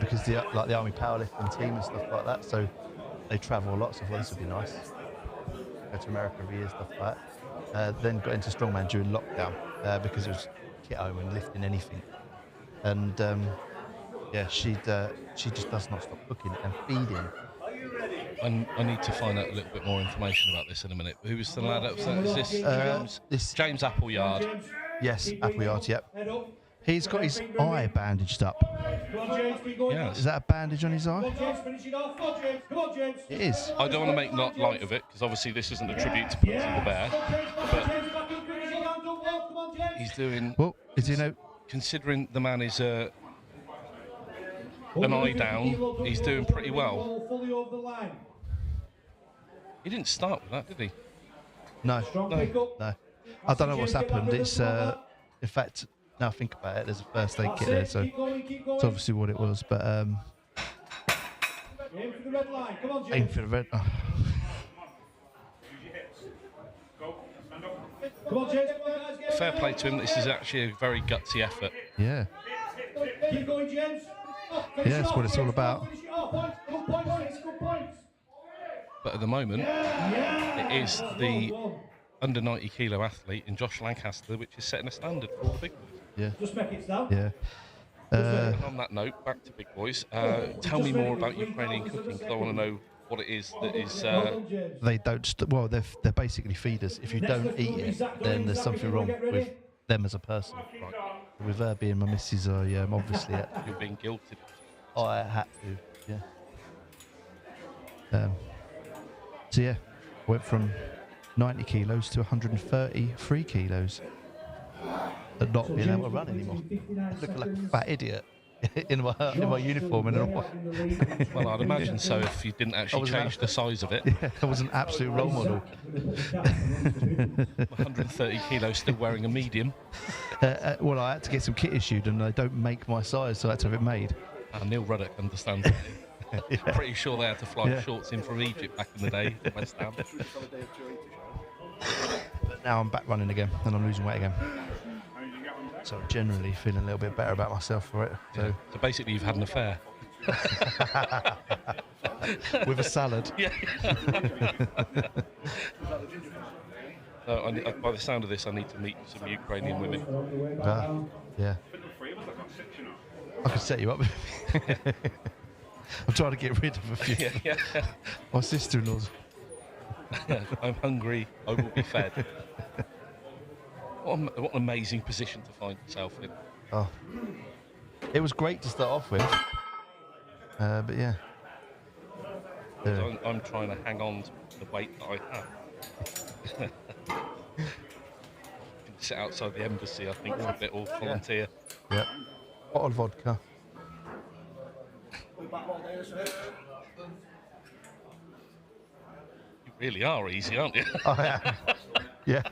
because the Army powerlifting team and stuff like that. So they travel a lot. So I thought this would be nice. Go to America every year, stuff like that. Then got into strongman during lockdown because it was keto and lifting anything. And she just does not stop cooking and feeding. I need to find out a little bit more information about this in a minute. Who was the lad upstairs? Is this James Appleyard? Yes, Appleyard, yep. He's got his eye bandaged up. Yeah. Is that a bandage on his eye? It is. I don't want to make light of it because obviously this isn't a tribute to Pussy the Bear. But he's doing. Well, is he no? Considering the man is an eye down, he's doing pretty well. He didn't start with that, did he? No. No. I don't know what's happened. It's in fact, now I think about it, there's a first aid kit there, so it's obviously what it was. But Aim for the red line. Come on, aim James. for the red. Oh. Come on, James. Come on, guys. Get Fair it. play to him. This is actually a very gutsy effort. Yeah. Keep going, James. Oh, finish Yeah, it that's off, what it's all James. about. Finish it off. Points. Good points. James. Good points. But at the moment, Yeah. it is the Well done. under 90 kilo athlete in Josh Lancaster, which is setting a standard for all the big boys. Yeah. Just make it stand. Yeah. And on that note, back to big boys. Tell me more about Ukrainian cooking, because I want to know what it is that is. Well done, James. They don't. Well, they're basically feeders. If you don't eat it, then there's something wrong with them as a person. Right. With her being my missus, I obviously You're being guilted. I had to. Yeah. So yeah, went from 90 kilos to 133 kilos. And not being able to run anymore. Looking like a fat idiot in my uniform and all. Well, I'd imagine so if you didn't actually change the size of it. Yeah, I was an absolute role model. 130 kilos, still wearing a medium. Well, I had to get some kit issued, and they don't make my size, so I had to have it made. Neil Ruddock understands it. Pretty sure they had to fly shorts in from Egypt back in the day, West Ham. But now I'm back running again, and I'm losing weight again. So I'm generally feeling a little bit better about myself for it. So So basically, you've had an affair. with a salad. Yeah. No, by the sound of this, I need to meet some Ukrainian women. Yeah. I could set you up. I'm trying to get rid of a few. Yeah. My sister-in-law's. I'm hungry. I will be fed. What an amazing position to find yourself in. Oh, it was great to start off with, but yeah. I'm trying to hang on to the weight that I have. Can sit outside the embassy, I think, for a bit, or volunteer. Yeah. Bottle of vodka. You really are easy, aren't you? I am. Yeah.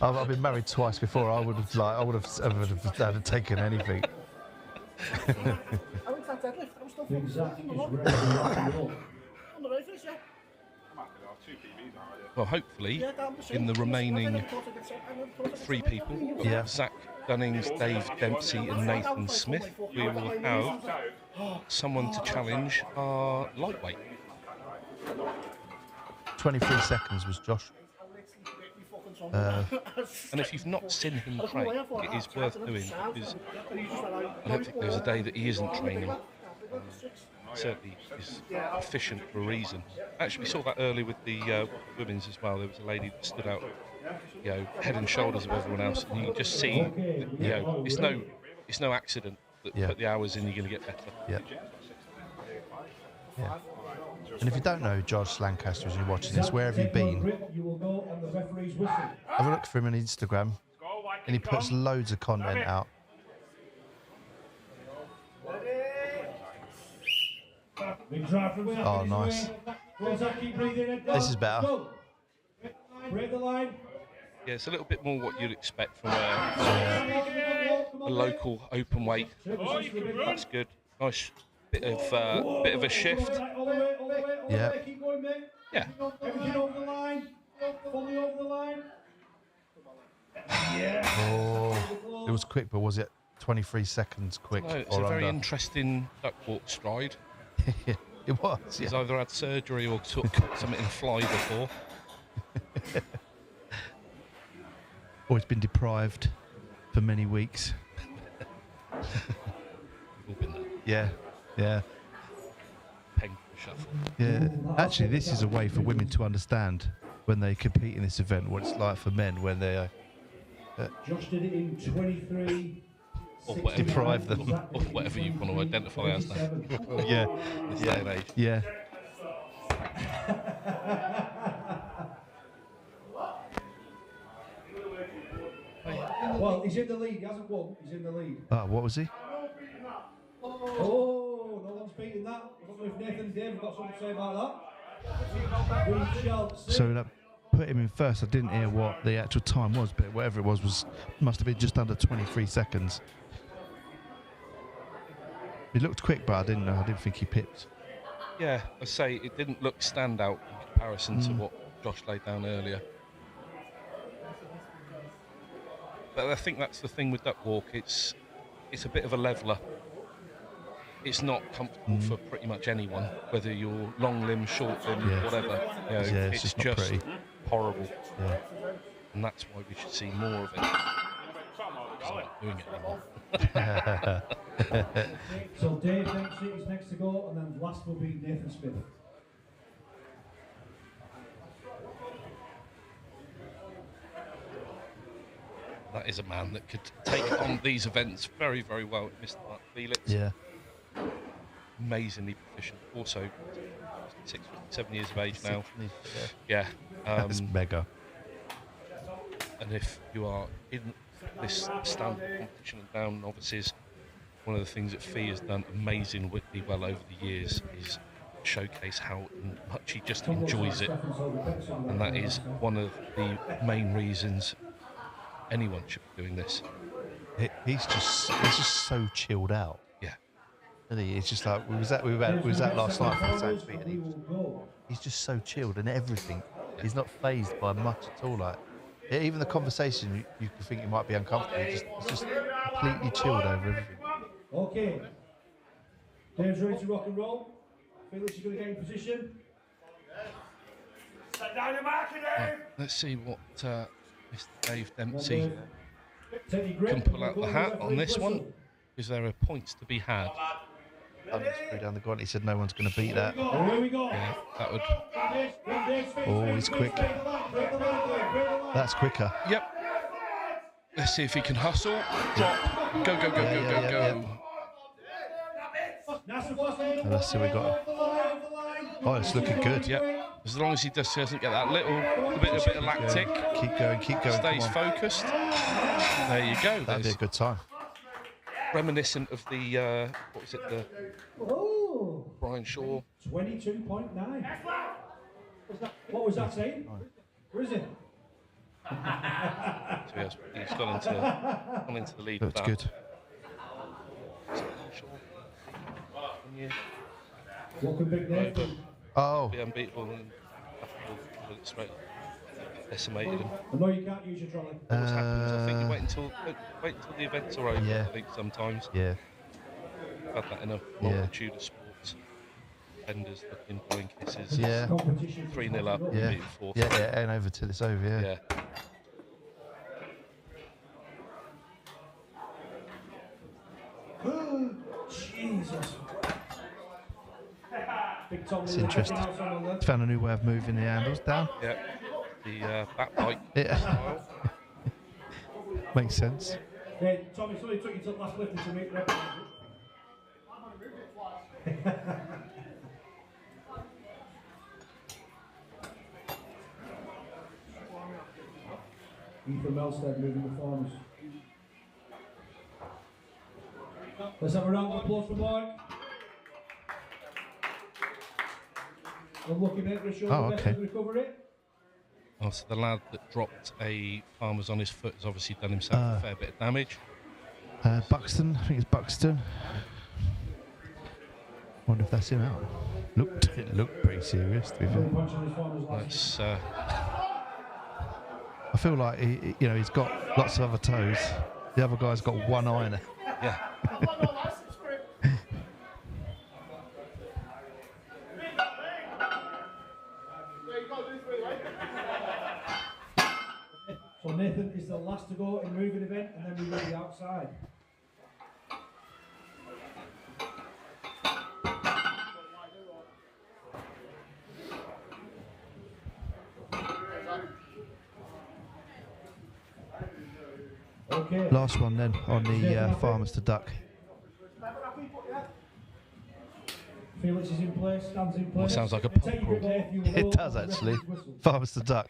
I've been married twice before. I would have taken anything. I went to deadlift. I was still The exact fucking is along. ready to rock and roll. On the right finish, yeah. Well, hopefully, Yeah, down the in the street. remaining 3 people, we've Yeah. got Zach Dunnings, Dave Dempsey and Nathan Smith, we will have someone to challenge our lightweight. 23 seconds was Josh. And if you've not seen him train, it is worth doing, because I don't think there's a day that he isn't training. Certainly is efficient for a reason. Actually, we saw that earlier with the women's as well. There was a lady that stood out, head and shoulders of everyone else, and you can just see, it's no accident that put the hours in, you're going to get better. Yeah. Yeah. And if you don't know Josh Lancaster as you're watching this, where have you been? You will go on the referee's whistle. Have a look for him on Instagram, and he puts loads of content out. Big drive from Zach. Oh, nice. Go, Zach, keep breathing in. This is better. Go. Break the line. Yeah, it's a little bit more what you'd expect from a local open weight. That's good. Nice bit of a shift. Yeah. Keep going, mate. Yeah. Everything over the line. Fully over the line. Oh, it was quick, but was it 23 seconds quick No, it's or a very under? interesting duck walk stride. It was. He's Yeah. either had surgery or took something in fly before. Or it's been deprived for many weeks. We've all been there. Yeah. Yeah. Penguin shuffle. Yeah. Actually, this is a way for women to understand when they compete in this event what it's like for men when they Josh did it in 23. Or whatever, deprive them. or whatever you want to identify as now. Yeah. In this day and age. Yeah. Well, he's in the lead. He hasn't won. He's in the lead. Oh, what was he? Oh, no one's beating that. I don't know if Nathan and Dave have got something to say about that. We shall see. So that put him in first. I didn't hear what the actual time was, but whatever it was must have been just under 23 seconds. He looked quick, but I didn't think he pipped. Yeah, I say it didn't look standout in comparison to what Josh laid down earlier. But I think that's the thing with duck walk. It's a bit of a leveller. It's not comfortable for pretty much anyone, whether you're long limb, short limb, whatever. You know, Yeah, it's it's just not just pretty. horrible. Yeah. And that's why we should see more of it. I'm not doing it anymore. So Dave is next to go, and then last will be Nathan Smith. That is a man that could take on these events very, very well, Mr. Mark Felix. Yeah. Amazingly proficient. Also, 7 years of age now. Yeah. Yeah. That's mega. And if you are in this standard competition and down novices, one of the things that Fee has done amazingly well over the years is showcase how much he just enjoys it. And that is one of the main reasons anyone should be doing this. He's just so chilled out. Yeah. Isn't he? It's just like we was at last night for the same speed, and he's just so chilled and everything. He's not phased by much at all. Like even the conversation, you could think he might be uncomfortable. He's just completely chilled over everything. Okay. Dave's ready to rock and roll. Felix, you're going to get in position. Set down your marker, Dave. Let's see what Mr. Dave Dempsey Take your grip can pull and out go the on hat referee's on this one. whistle. Is there are points to be had? I just threw down the gauntlet. He said no one's going to beat that. Oh, here we go. Yeah, that would. Oh, he's quick. That's quicker. Yep. Let's see if he can hustle. Drop. Go, go, go, go, go, go. And let's see what we got. Oh, it's looking good. Yep. As long as he just doesn't get that little bit of lactic. Keep going, keep going. Stays come on. focused. There you go. That'd be a good time. Reminiscent of the what was it, the Oh, Brian Shaw. 22.9. What was that saying? Where is it? So he's gone into the lead. Looks with that. good. Welcome, Big Dave. Oh, Be unbeatable and straight decimated him. I know you can't use your trolley. What happens? I think you wait until the events are over. Yeah. I think sometimes yeah. I've had that in a multitude of sports. Defenders looking, blowing kisses. Yeah. Competition. 3-0 up, Yeah. beating fourth. Yeah, and over till it's over, yeah. Yeah. Jesus. Big Tom It's interesting. Found a new way of moving the handles down. Yeah. The back bike. Yeah. Makes sense. Yeah, Tommy, somebody took you to the last lift to make record. Ethan Melstead moving the forms. Let's have a round of applause for Mike. Unlucky mate, show Oh, the best okay. to recover it. Oh, so the lad that dropped a farmer's on his foot has obviously done himself a fair bit of damage. Buxton, I think it's Buxton. Wonder if that's him out. It looked pretty serious, to be fair. Punch on his farmer's license. That's I feel like he's got lots of other toes. The other guy's got one eye in it. yeah. So Nathan is the last to go in moving event, and then we go the outside. Okay. Last one then on the farmers to duck. Felix is in place, stands in place. Well, sounds like a Take pub your grip crawl. there if you will It go does on the actually. referee's whistle. Farmers to duck.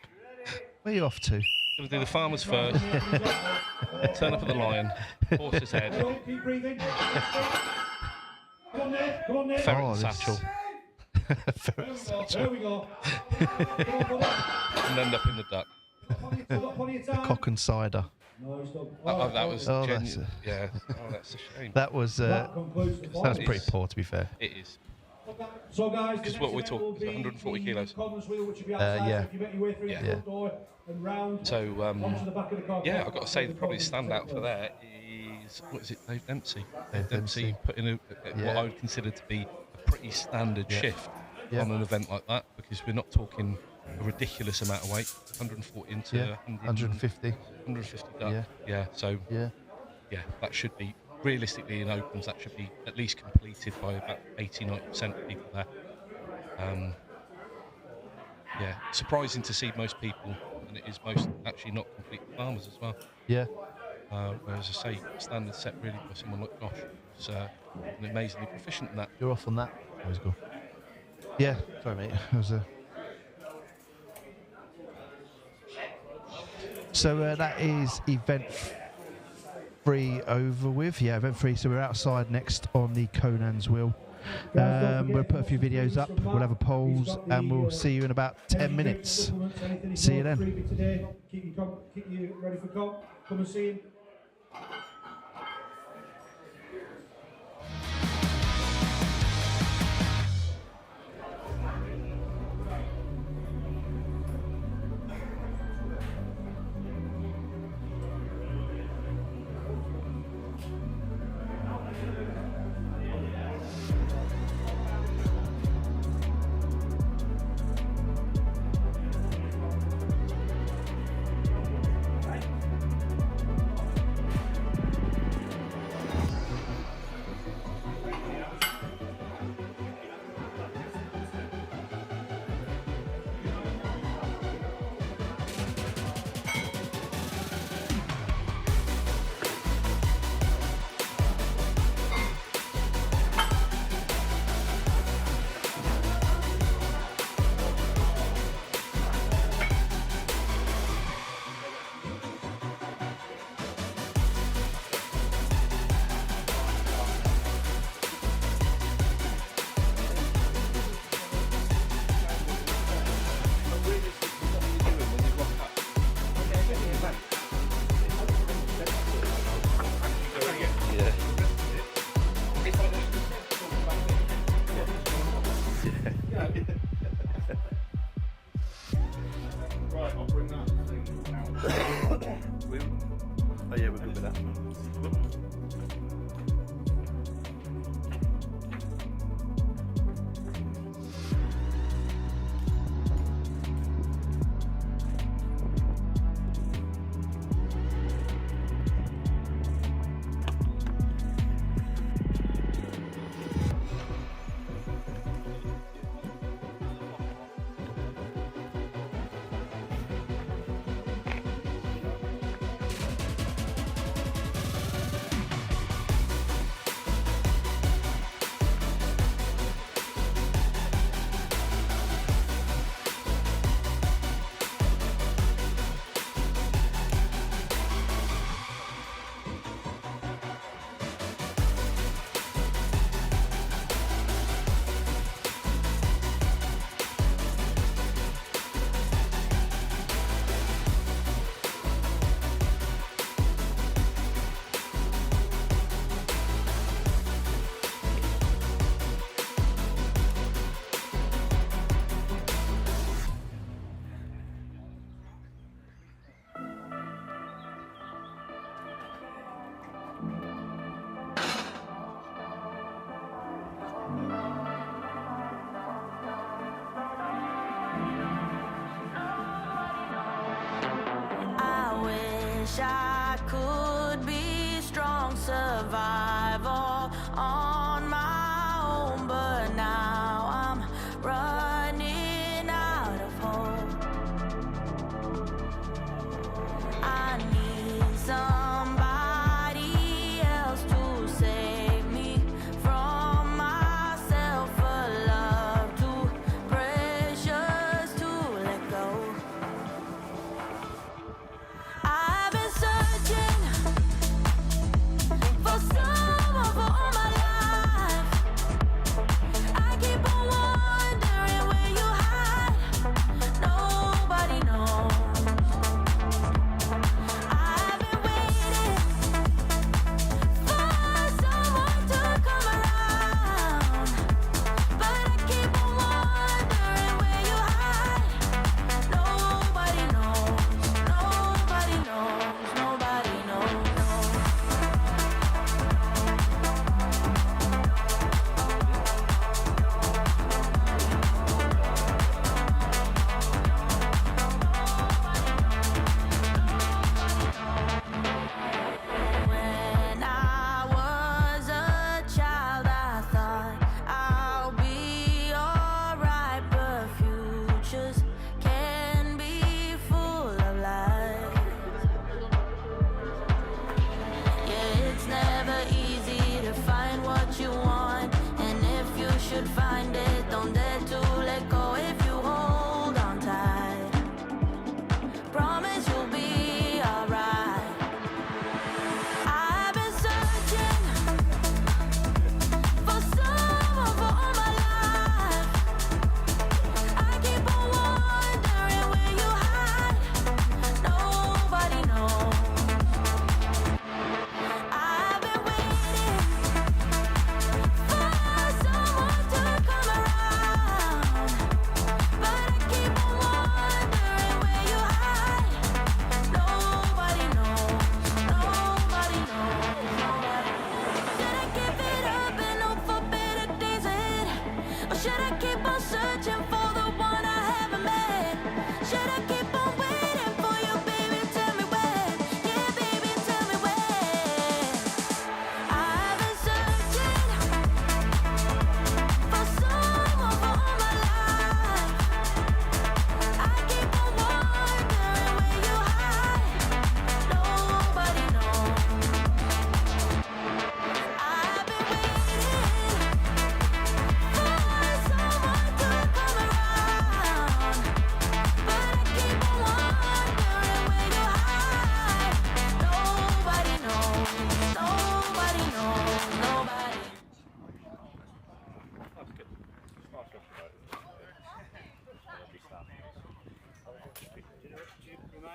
Where are you off to? Gonna do the farmers first. Turn up at the Lion. Horse's head. Keep breathing. Come on there. Come on there. Ferret Oh, and this- satchel. There we go. And end up in the duck. Cock and cider. That was Oh, genuine. Yeah. Oh, that's a shame. That was pretty poor, to be fair. It is. So guys, Because what we're talking is 140 kilos. Yeah. Yeah. So, yeah, I've got to say, probably the standout for that is, what is it, Dave Dempsey? Dave Dempsey put in what I would consider to be a pretty standard shift on an event like that, because we're not talking a ridiculous amount of weight, 140 into 150. 150 duck. Yeah, so, Yeah. that should be, realistically in opens, that should be at least completed by about 80-90% of people there. Surprising to see most people, and it is most actually not complete farmers as well. Yeah. Whereas I say, standard set really by someone like Josh is amazingly proficient in that. You're off on that. Always go. Yeah. Sorry, mate. It was a. So that is event 3 over with. Yeah, event 3. So we're outside next on the Conan's Wheel. We'll put a few videos up. We'll have a polls, and we'll see you in about 10 minutes. See you then. Keep you ready for come and see him. Right, I'll bring that thing out. Oh yeah, we're good with that. I could be strong survival on my own, but now I'm running out of hope. I need somebody else to save me from myself. A love too precious to let go.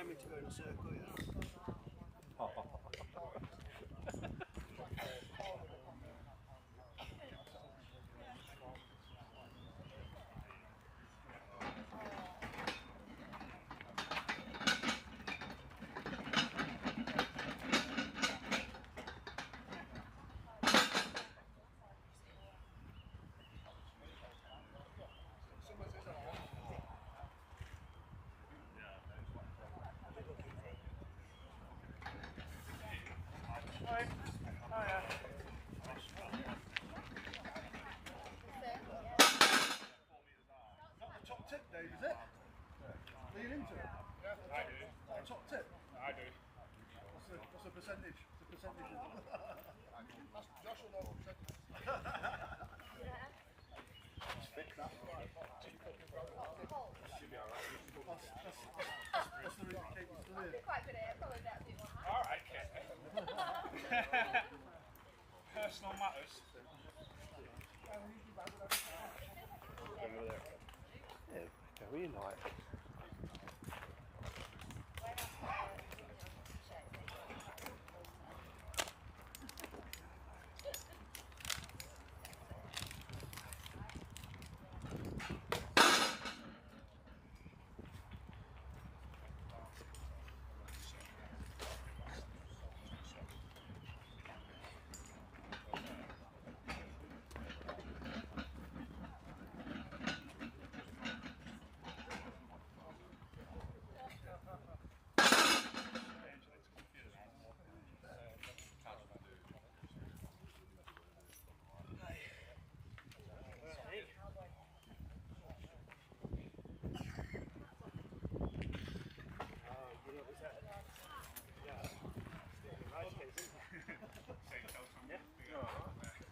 remind me to go in a circle, yeah. Top tip, Dave, is it? Are you into it? Yeah, I do. Top tip? I do. What's the percentage? The percentage is that's Josh will know the percentage. Stick that. Should be alright. That's the reason Kate was still here. Quite good at it, probably about 2 1. Alright, Kate. Personal matters. Very nice.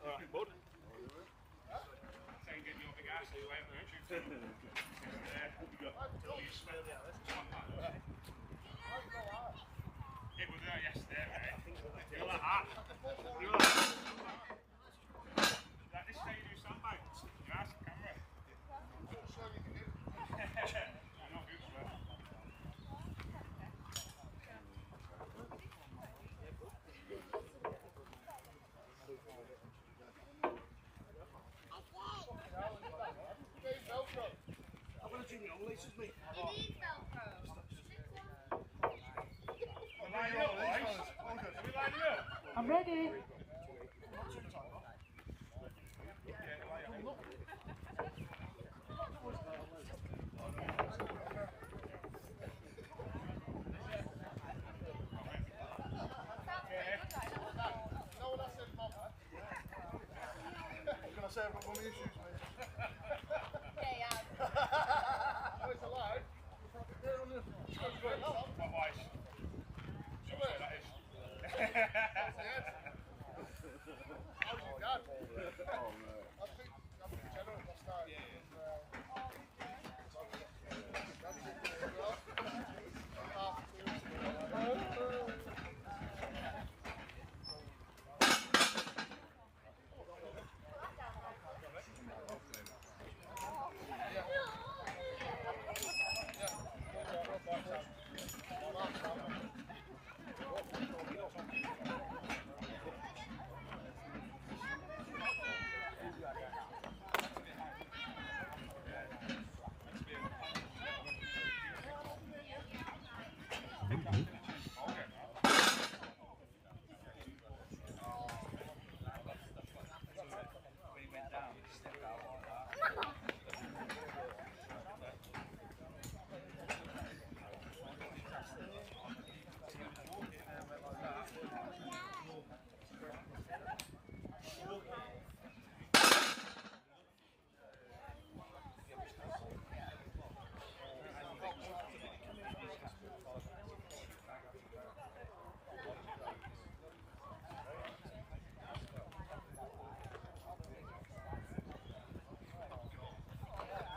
Alright, bud. Saying get your big ass so you ain't there. It was there yesterday, mate. You like that? You like that? Like this is how you do sandbags. You ask the camera. I'm sure you can do it. I'm not good for it. I'm going to drink your laces, mate. It is Velcro. Line up, boys. Are we lining up? I'm ready. Can I say I've got mummy issues, mate? Yeah. Oh, it's allowed. My wife. That is. How's your dad? Oh, no. I think general last night.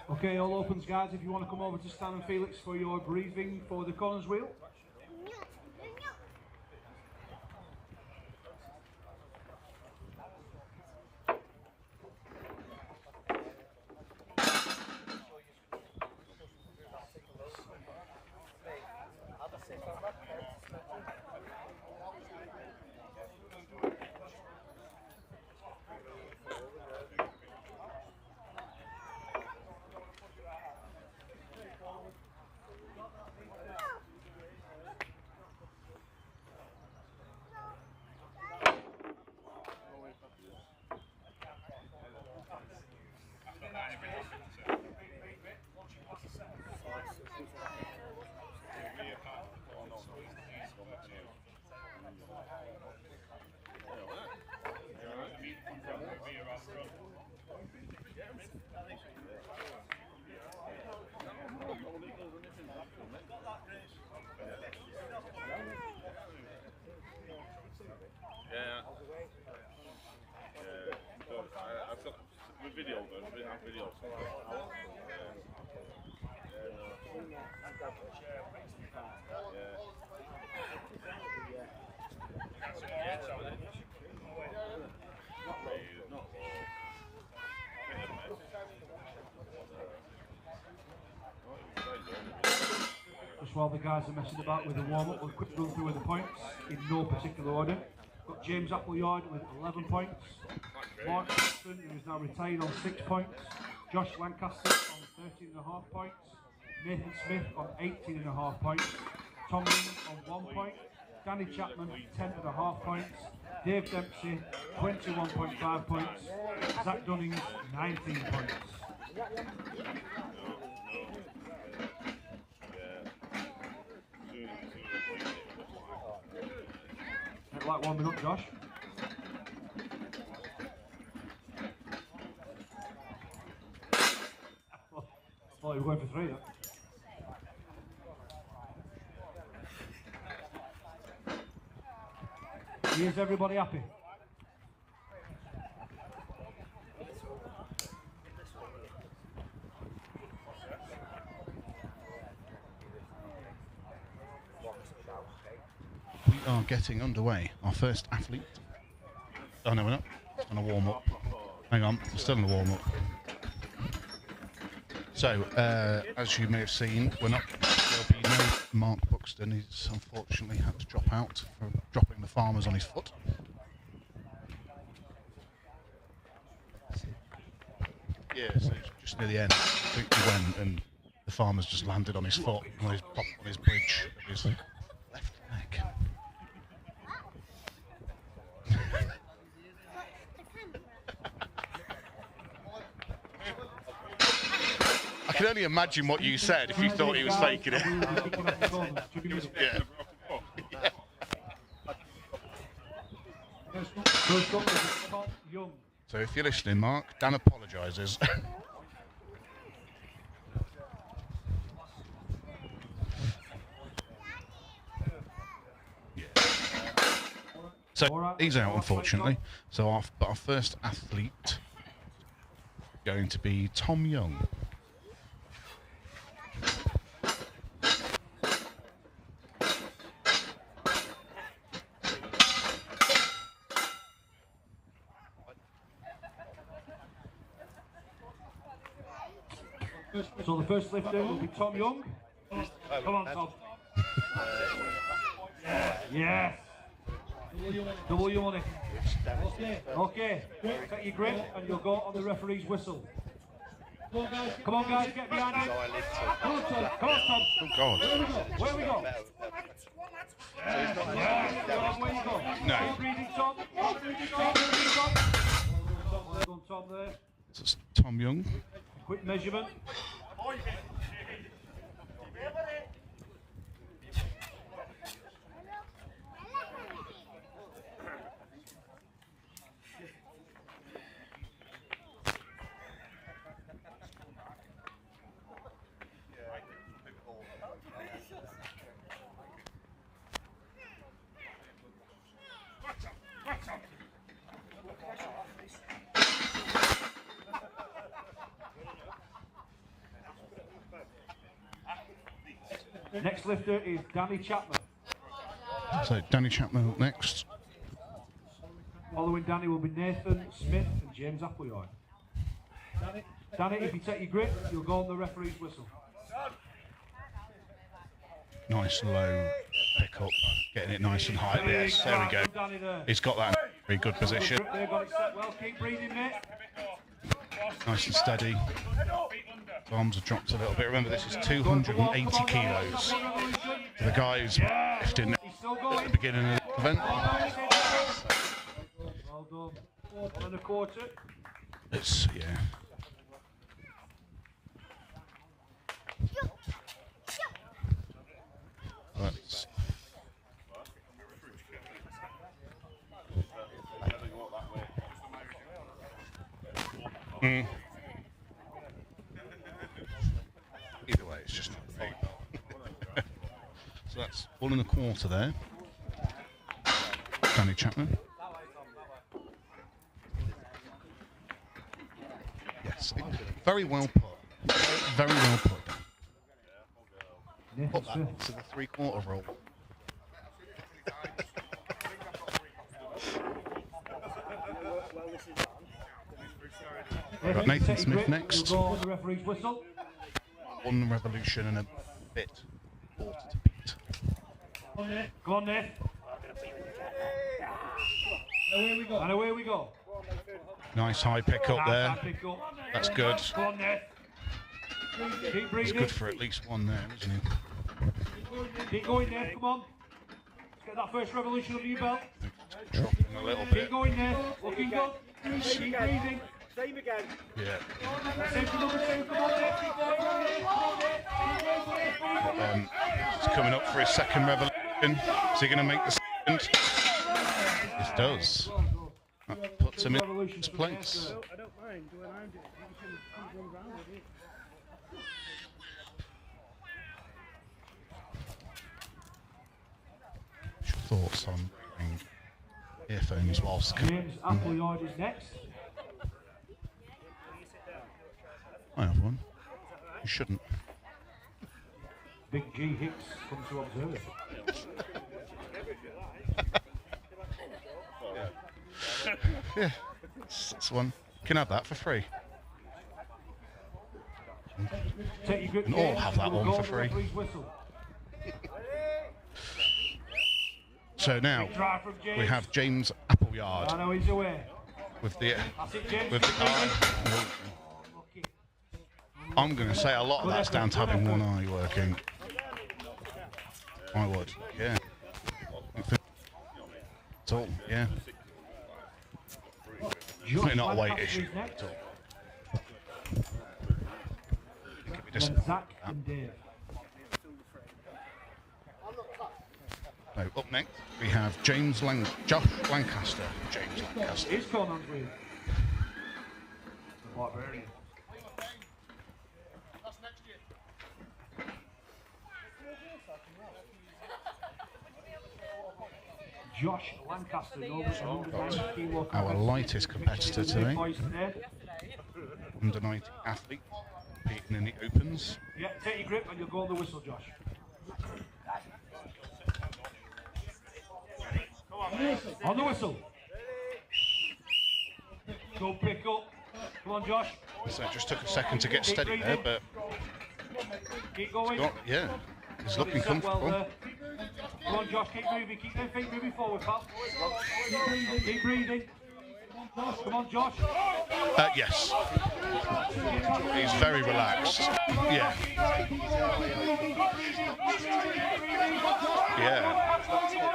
Okay, all opens, guys. If you want to come over to Stan and Felix for your briefing for the Collins wheel. I'll just say Just while the guys are messing about with the warm-up, we'll quick run through the points in no particular order. Got James Appleyard with 11 points. Mark Buxton, who is now retired, on 6 points. Josh Lancaster on 13.5 points. Nathan Smith on 18.5 points. Tom Young on 1 point. Danny Chapman, 10.5 points. Dave Dempsey, 21.5 points. Zach Dunning, 19 points. I'd like warming up, Josh. I thought you were going for 3 then. Is everybody happy? We are getting underway. Our first athlete. Oh no, we're not. It's going to warm up. Hang on, we're still in the warm up. So, as you may have seen, there'll be no Mark Buxton. He's unfortunately had to drop out for dropping the farmers on his foot. Yeah, so just near the end, I think he went and the farmers just landed on his foot, on his bridge of his left leg. I can only imagine what you said if you thought he was faking it. Yeah. So if you're listening, Mark, Dan apologises. So he's out, unfortunately. So our first athlete going to be Tom Young. So the first lifter will be Tom Young. Come on, Tom. Yes. Double your money. Okay. Take your grip and you'll go on the referee's whistle. Come on, guys, get behind it. Come on, Tom. Come on, Tom. Oh, God. Where we go? Yeah. Where you go? No. Keep breathing, Tom. Keep breathing, Tom. Well done, Tom, there. So it's Tom Young. Quick measurement. Next lifter is Danny Chapman. So Danny Chapman up next. Following Danny will be Nathan Smith and James Appleyard. Danny, if you take your grip, you'll go on the referee's whistle. Nice low pick up, getting it nice and high. Yes, there we go. He's got that in a very good position. They've got it set well. Keep breathing, mate. Nice and steady. Arms have dropped a little bit. Remember, this is 280 kilos. The guy who's lifting at the beginning of the event. Well done. 1 1/4. It's, yeah. That's, either way, it's just so that's 1 1/4 there. Danny Chapman. That's very well put. Very well put. Put that into the 3/4 roll. We've got Nathan Smith next. The referee's whistle. 1 revolution and a bit. Water to beat. Go on, Nate. And away we go. Nice high pick up there. Pick up. That's good. Go on, Nate. Keep He's breathing. good for at least 1 there, isn't he? Keep going, Nate. Come on. Let's get that first revolution under your belt. Dropping a little Keep bit. going, Nate. Looking good. Keep breathing. Same again. Yeah. Same for number 2. Come on, Nate. Keep going. He's coming up for his 2nd revolution. Is he going to make the 2nd? This does. That puts him in his place. I don't mind going around it. You can run around with it. What's your thoughts on wearing earphones whilst James Appleyard is next. I have one. You shouldn't. Big G Hicks comes to observe it. Yeah, that's one. You can have that for free. Take your grip, And all James, have that we'll one go for the free. referee's whistle. So now Drive from James. we have James I Appleyard know he's away. with the That's it, James. with the eye. I'm going to say a lot of that's down to having one eye working. I would, yeah. At all, yeah. Probably not a weight issue at all. It could be just Zach and Dave. no, up next we have Josh Lancaster. James Lancaster. He's gone on with. The Barbarian. Josh Lancaster, over 190 kilo. Our lightest competitor today, Boys today. under 90 athlete, competing in the Opens. Yeah, take your grip and you'll go on the whistle, Josh. On the whistle. Go pick up. Come on, Josh. So it just took a second to get steady there, but Keep going. yeah, he's looking Set well comfortable. there. Come on, Josh, keep moving. Keep them feet moving forward, pal. Keep breathing. Come on, Josh. Yes. He's very relaxed. Yeah. Yeah.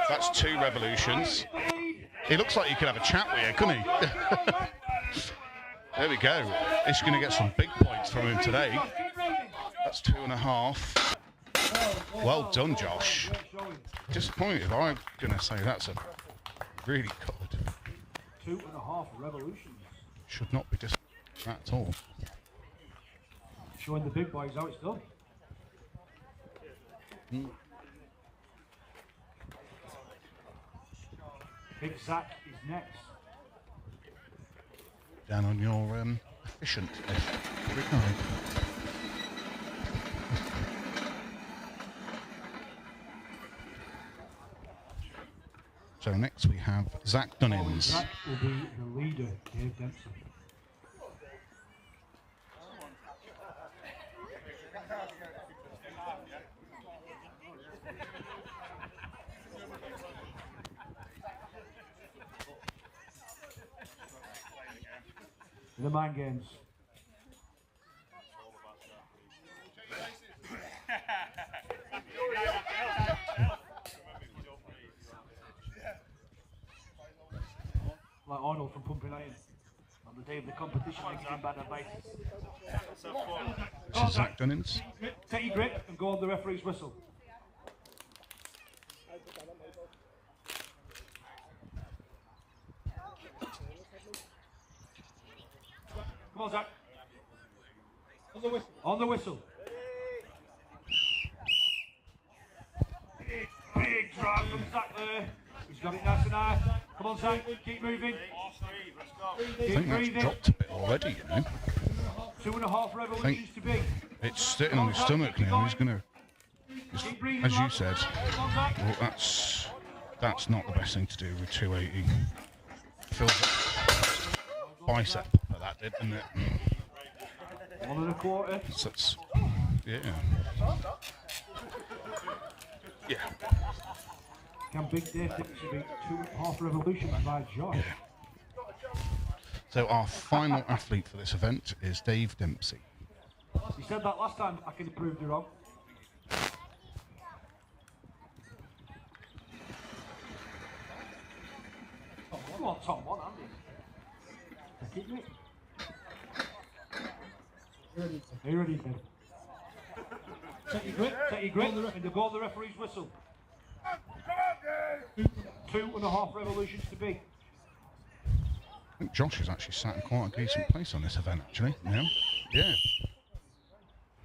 That's 2 revolutions. He looks like he could have a chat with you, couldn't he? There we go. He's going to get some big points from him today. That's 2.5. Well done, Josh. Disappointed. I'm going to say that's a really good. 2.5 revolutions. Should not be disappointed at all. Showing the big boys how it's done. Big Zach is next. Down on your efficient regard. So next we have Zach Dunnins. Zach will be the leader, Dave Dempsey. The mind games. Like Arnold from Pumping Iron. On the day of the competition, I give him bad advice. This is Zach Dunnins. Take your grip and go on the referee's whistle. Come on, Zach. On the whistle. On the whistle. Big drive from Zach there. He's got it nice and high. Come on, Zach. Keep moving. I think that's dropped a bit already, you know. 2.5 revolutions to beat. It's sitting on his stomach now. He's gonna, as you said, well, that's not the best thing to do with 280. Feels like bicep for that, didn't it? 1.25. So it's, yeah. Yeah. Can Big Dave Dixon beat 2.5 revolutions by Josh? Yeah. So our final athlete for this event is Dave Dempsey. You said that last time, I can prove you wrong. Come on, Tom, one handed. Take it, mate. Are you ready, then? Take your grip, and go the referee's whistle. 2.5 revolutions to beat. I think Josh is actually sat in quite a decent place on this event, actually. Now, yeah.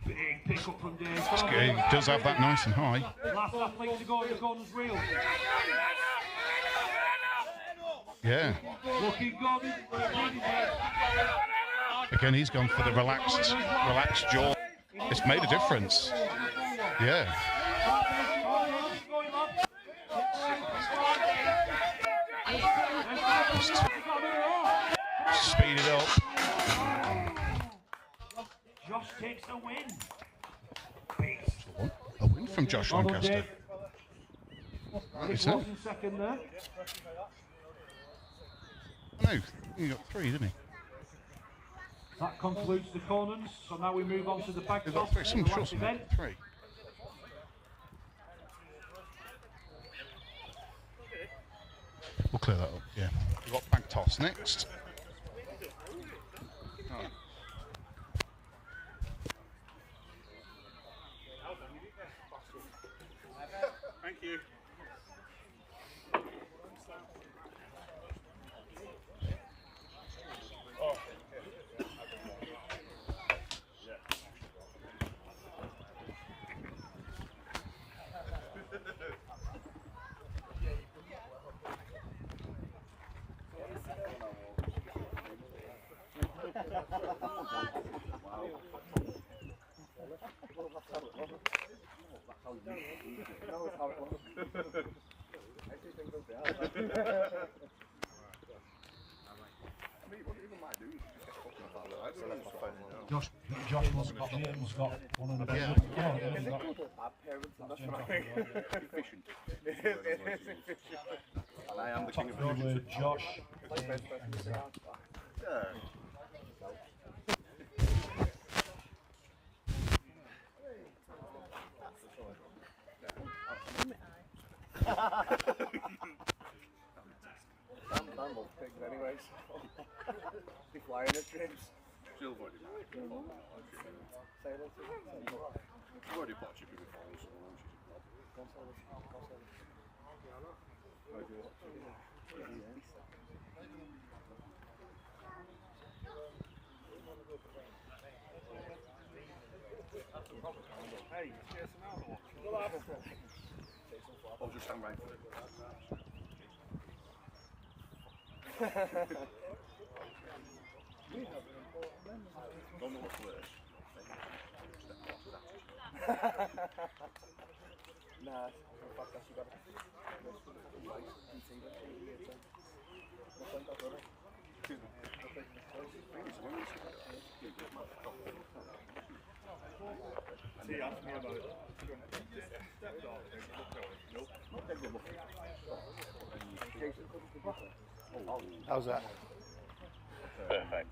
Big pick up from Dave. He does have that nice and high. Last athlete to go in the corner's wheel. Yeah. Looking good. Again, he's gone for the relaxed jaw. It's made a difference. Yeah. Just speed it up. Josh takes the win. A win from Josh Lancaster. Rightly so. In second there. No, he got 3, didn't he? That concludes the corners. So now we move on to the back He got toss. 3. Some the sure last some event. 3. We'll clear that up. Yeah. We've got back toss next. Thank you. Josh must got James got one and a bit. Yeah. Efficient. I am the king of with Josh. Dan loves pigs anyways. They fly in his dreams. Still already say hello to him. I've already bought you before, so hey, Jason out or what? I'll just stand right for it. Don't know what's worse. Nah, in fact, that's got he asked me about it. How's that? Perfect.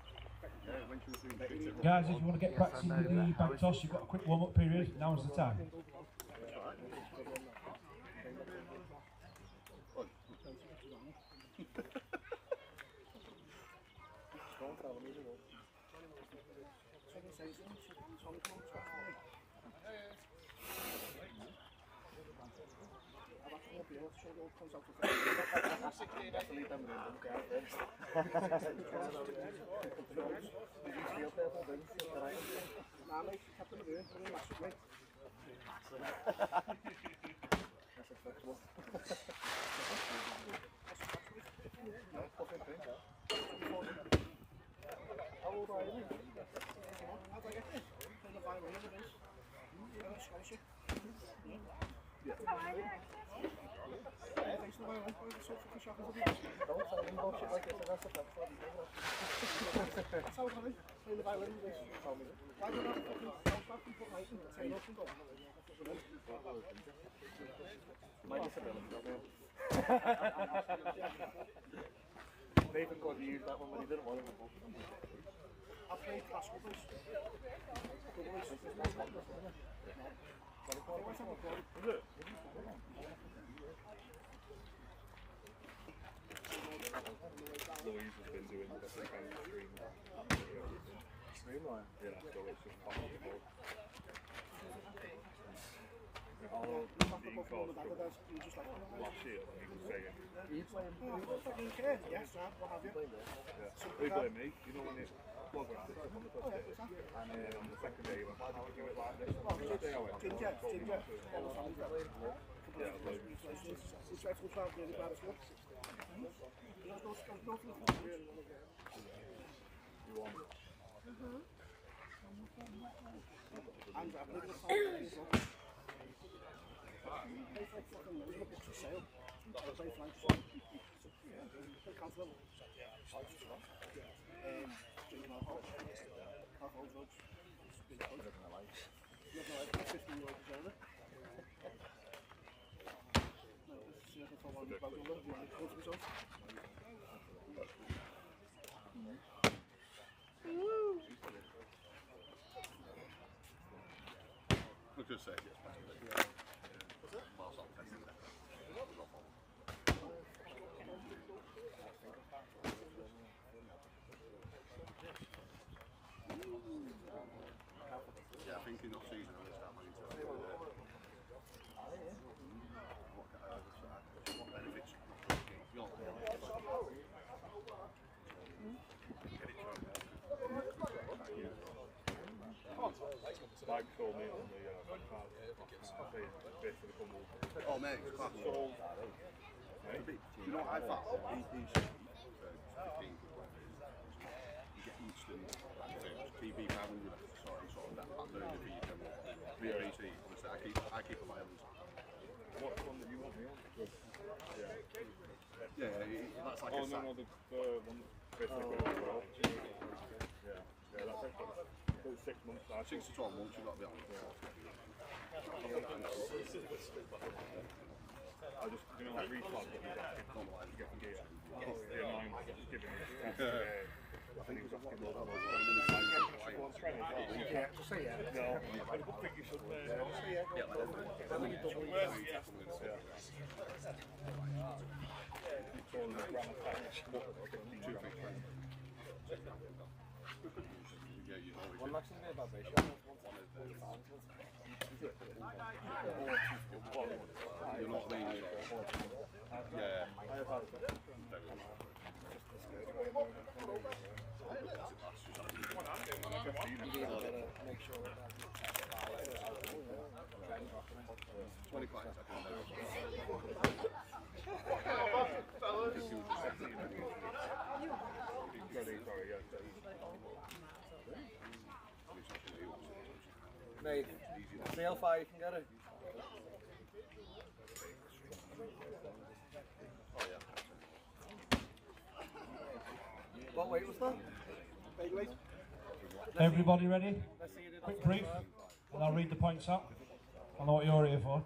Guys, if you want to get practicing with the back toss, you've got a quick warm-up period. Now's the time. Thanks for the way on. What's up for the shop? Don't tell them about shit like this. That's how it's going. Playing the violin with this. Why don't I fucking bounce back and put my tail up and go? My disability, not me. Nathan got to use that one when he didn't want it. I played classical bass. Louise has been doing different kinds of streamline. Yeah, so it's just part of the board. Last year, when he was saying, yes, sir, what have you? they blame me, you know when it's log around, it's up on the first day, and then on the second day, he went, why don't we do it like this? On the third day, I went, Ginger, yeah, like, it's dreadful to have really bad as well. There's nothing to really want to get. you want And I've lived in a family as well. Pay for like fucking loads of books for sale. Pay for like pay council level. Drinking alcohol. Alcohol, drugs. Big drugs. Living a life. 15-year-old designer. No, see if I can find one about the other. Go for yourself. Look at say. Yeah, I think in off season I'll start money to what benefits your Mike told me on the saying basically come over. Oh mate, it's class. So, You know what I thought? He's 15 you get instant TV 500 sort of that burner for you can VBC. Honestly, I keep a violence. what's one that you want me on? Yeah, that's like Oh a no, sack. no, the one basically goes as well. Yeah, that's it. About 6 months. 6 to 12 months, you've got to be on. I just, you know, like reflag that he's asking for to get the gear. It's the annoying one that was giving me this test today. I think he was asking loads of Yeah, just say yeah. No, I don't think you should. Yeah, you know. One last thing about this, You know what I mean? Yeah. make sure that 25 seconds. Mate, see how far you can get it. What weight was that? Big weight. Everybody ready? Let's see you did Quick brief, and I'll read the points up. I know what you're here for.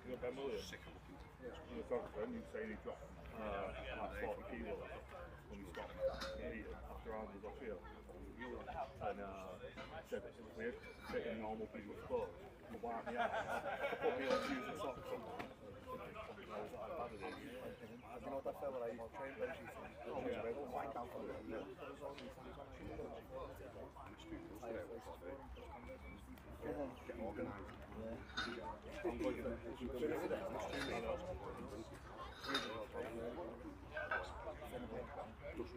You know, Ben Williams, in the photographer, and you'd say he dropped like 40 kilos when he stopped eating after I was off here. And said it was weird, taking normal people's clothes, but wipe me out, put me on shoes and socks on. I was like, bad at it. You know what that fella I used to train bench used to Get organised.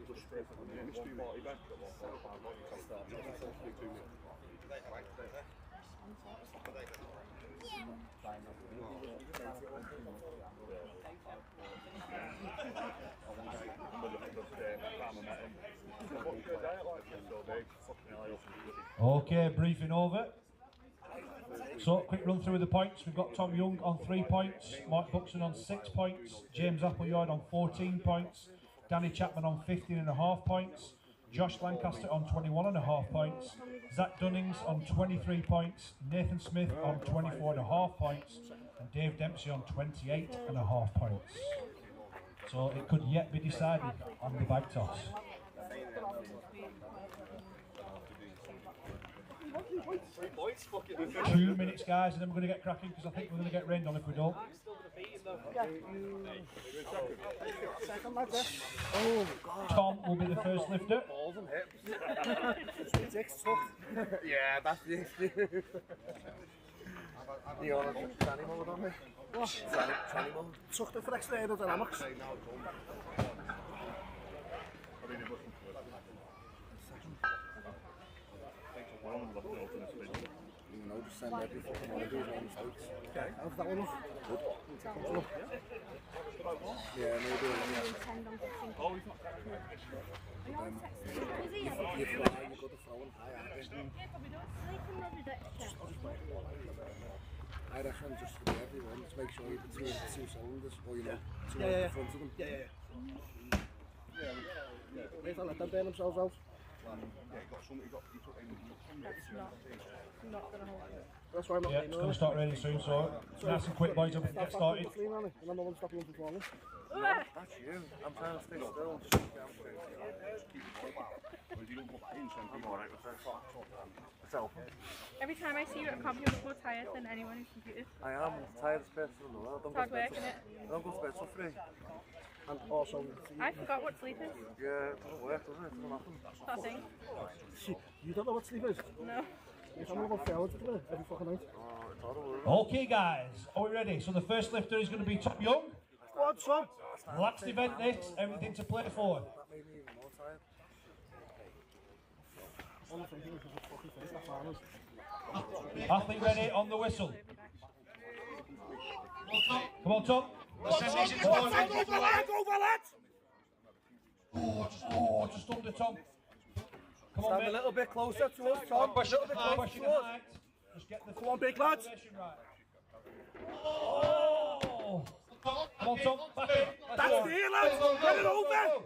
Just straight from the mystery. 40 bench at 1.5. Okay, briefing over. So, quick run through the points. We've got Tom Young on 3 points, Mark Buxton on 6 points, James Appleyard on 14 points, Danny Chapman on 15.5 points, Josh Lancaster on 21.5 points, Zach Dunnings on 23 points, Nathan Smith on 24.5 points, and Dave Dempsey on 28.5 points. So it could yet be decided on the bag toss. 2 minutes, guys, and then we're going to get cracking because I think we're going to get rained on if we don't. Oh God. Tom will be the first lifter. Balls and hips. Dick's tucked. Yeah, that's the issue. You want to tranny mode on me? What? Tranny mode. Tucked it for extra aerodynamics. No, just send everything I want to do is on the sites. Okay. How's that one off? Good. Yeah, maybe. Oh, he's not. You fly, you go to throw and high, aren't you? I reckon just for everyone, just make sure you're between the 2 cylinders, or you know, 2 in front of them. Yeah. Wait, don't let them burn themselves out. That's why I'm not Yeah, it's going to start raining soon, so nice and quick, boys, if we get started. And I'm not going to stop you for long. That's you. I'm trying to stay still. I'm alright with that. Every time I see you at a computer, you're more tired than anyone who's computed. I am the tiredest person in the world. It's hard work, isn't it? I don't go to bed till 3. And also, I forgot what sleep is. yeah, it doesn't work, does it? It doesn't happen. Nothing. You don't know what sleep is? No. I'm going to go fail it every fucking night. Oh, it's horrible. Okay, guys, are we ready? So the first lifter is going to be Tom Young. Go on, Tom. Last event this, everything to play for. That made me even more tired. All I'm thinking is just fucking finish that finals. Athlete ready on the whistle. Come on, Tom. Over that! Oh, just under Tom. Come on, Stand mate. a little bit closer to us, Tom. Push it height. Just get the Come on, big lads. right. Oh! Come on, Tom. Back in. That's go. the here, lads. Get it over.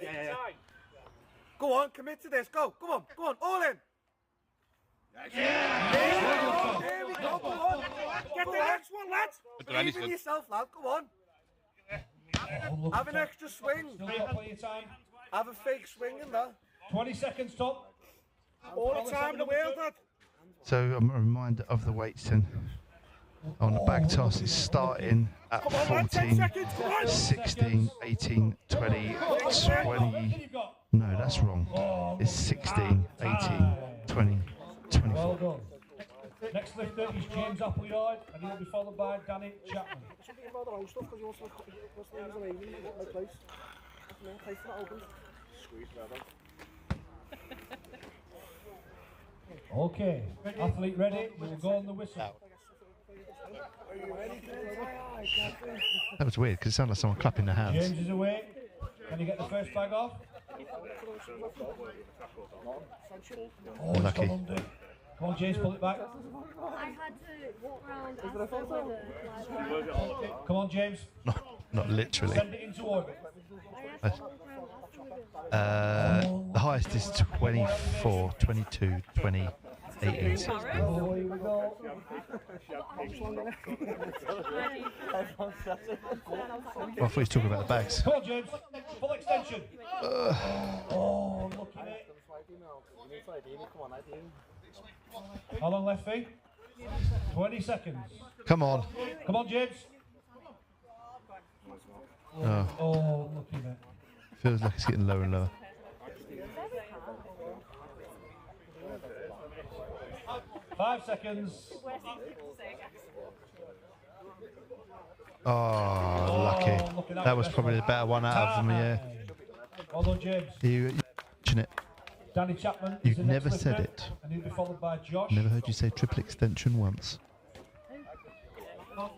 Yeah. Go on, commit to this. Go. Come on. All in. Yeah. There we go. Go on. Get the next one, lads. Believe in yourself, lad. Go on. Have an extra swing. Still got plenty of time. Have a fake swing in there. 20 seconds, Tom. All the time in the world, lad. So I'm a reminder of the weights then. On the bag toss, it's starting at 14, 16, 18, 20, 20. No, that's wrong. It's 16, 18, 20, 24. Well done. Next lifter is James Appleyard, and he'll be followed by Danny Chapman. Okay, athlete ready, we will go on the whistle. That was weird because it sounded like someone clapping their hands. James is away. Can you get the first flag off? Oh, Lucky. it's gone under. Come on, James, pull it back. I had to walk around Come on, James. Not literally. Send it into orbit. The highest is 24, 22, 20, 18. Oh, here we go. I thought he was talking about the bags. Come on, James. Full extension. Oh, look at it. How long left, Fee? 20 seconds. Come on. Come on, James. Oh, look at it. Feels like it's getting lower and lower. Five seconds. Oh, lucky. That was probably the better one out of them, yeah. Well done, James. You watching it? Danny Chapman. You've is the next never said lifter, it. And he'll be followed by Josh. Never heard you say triple extension once.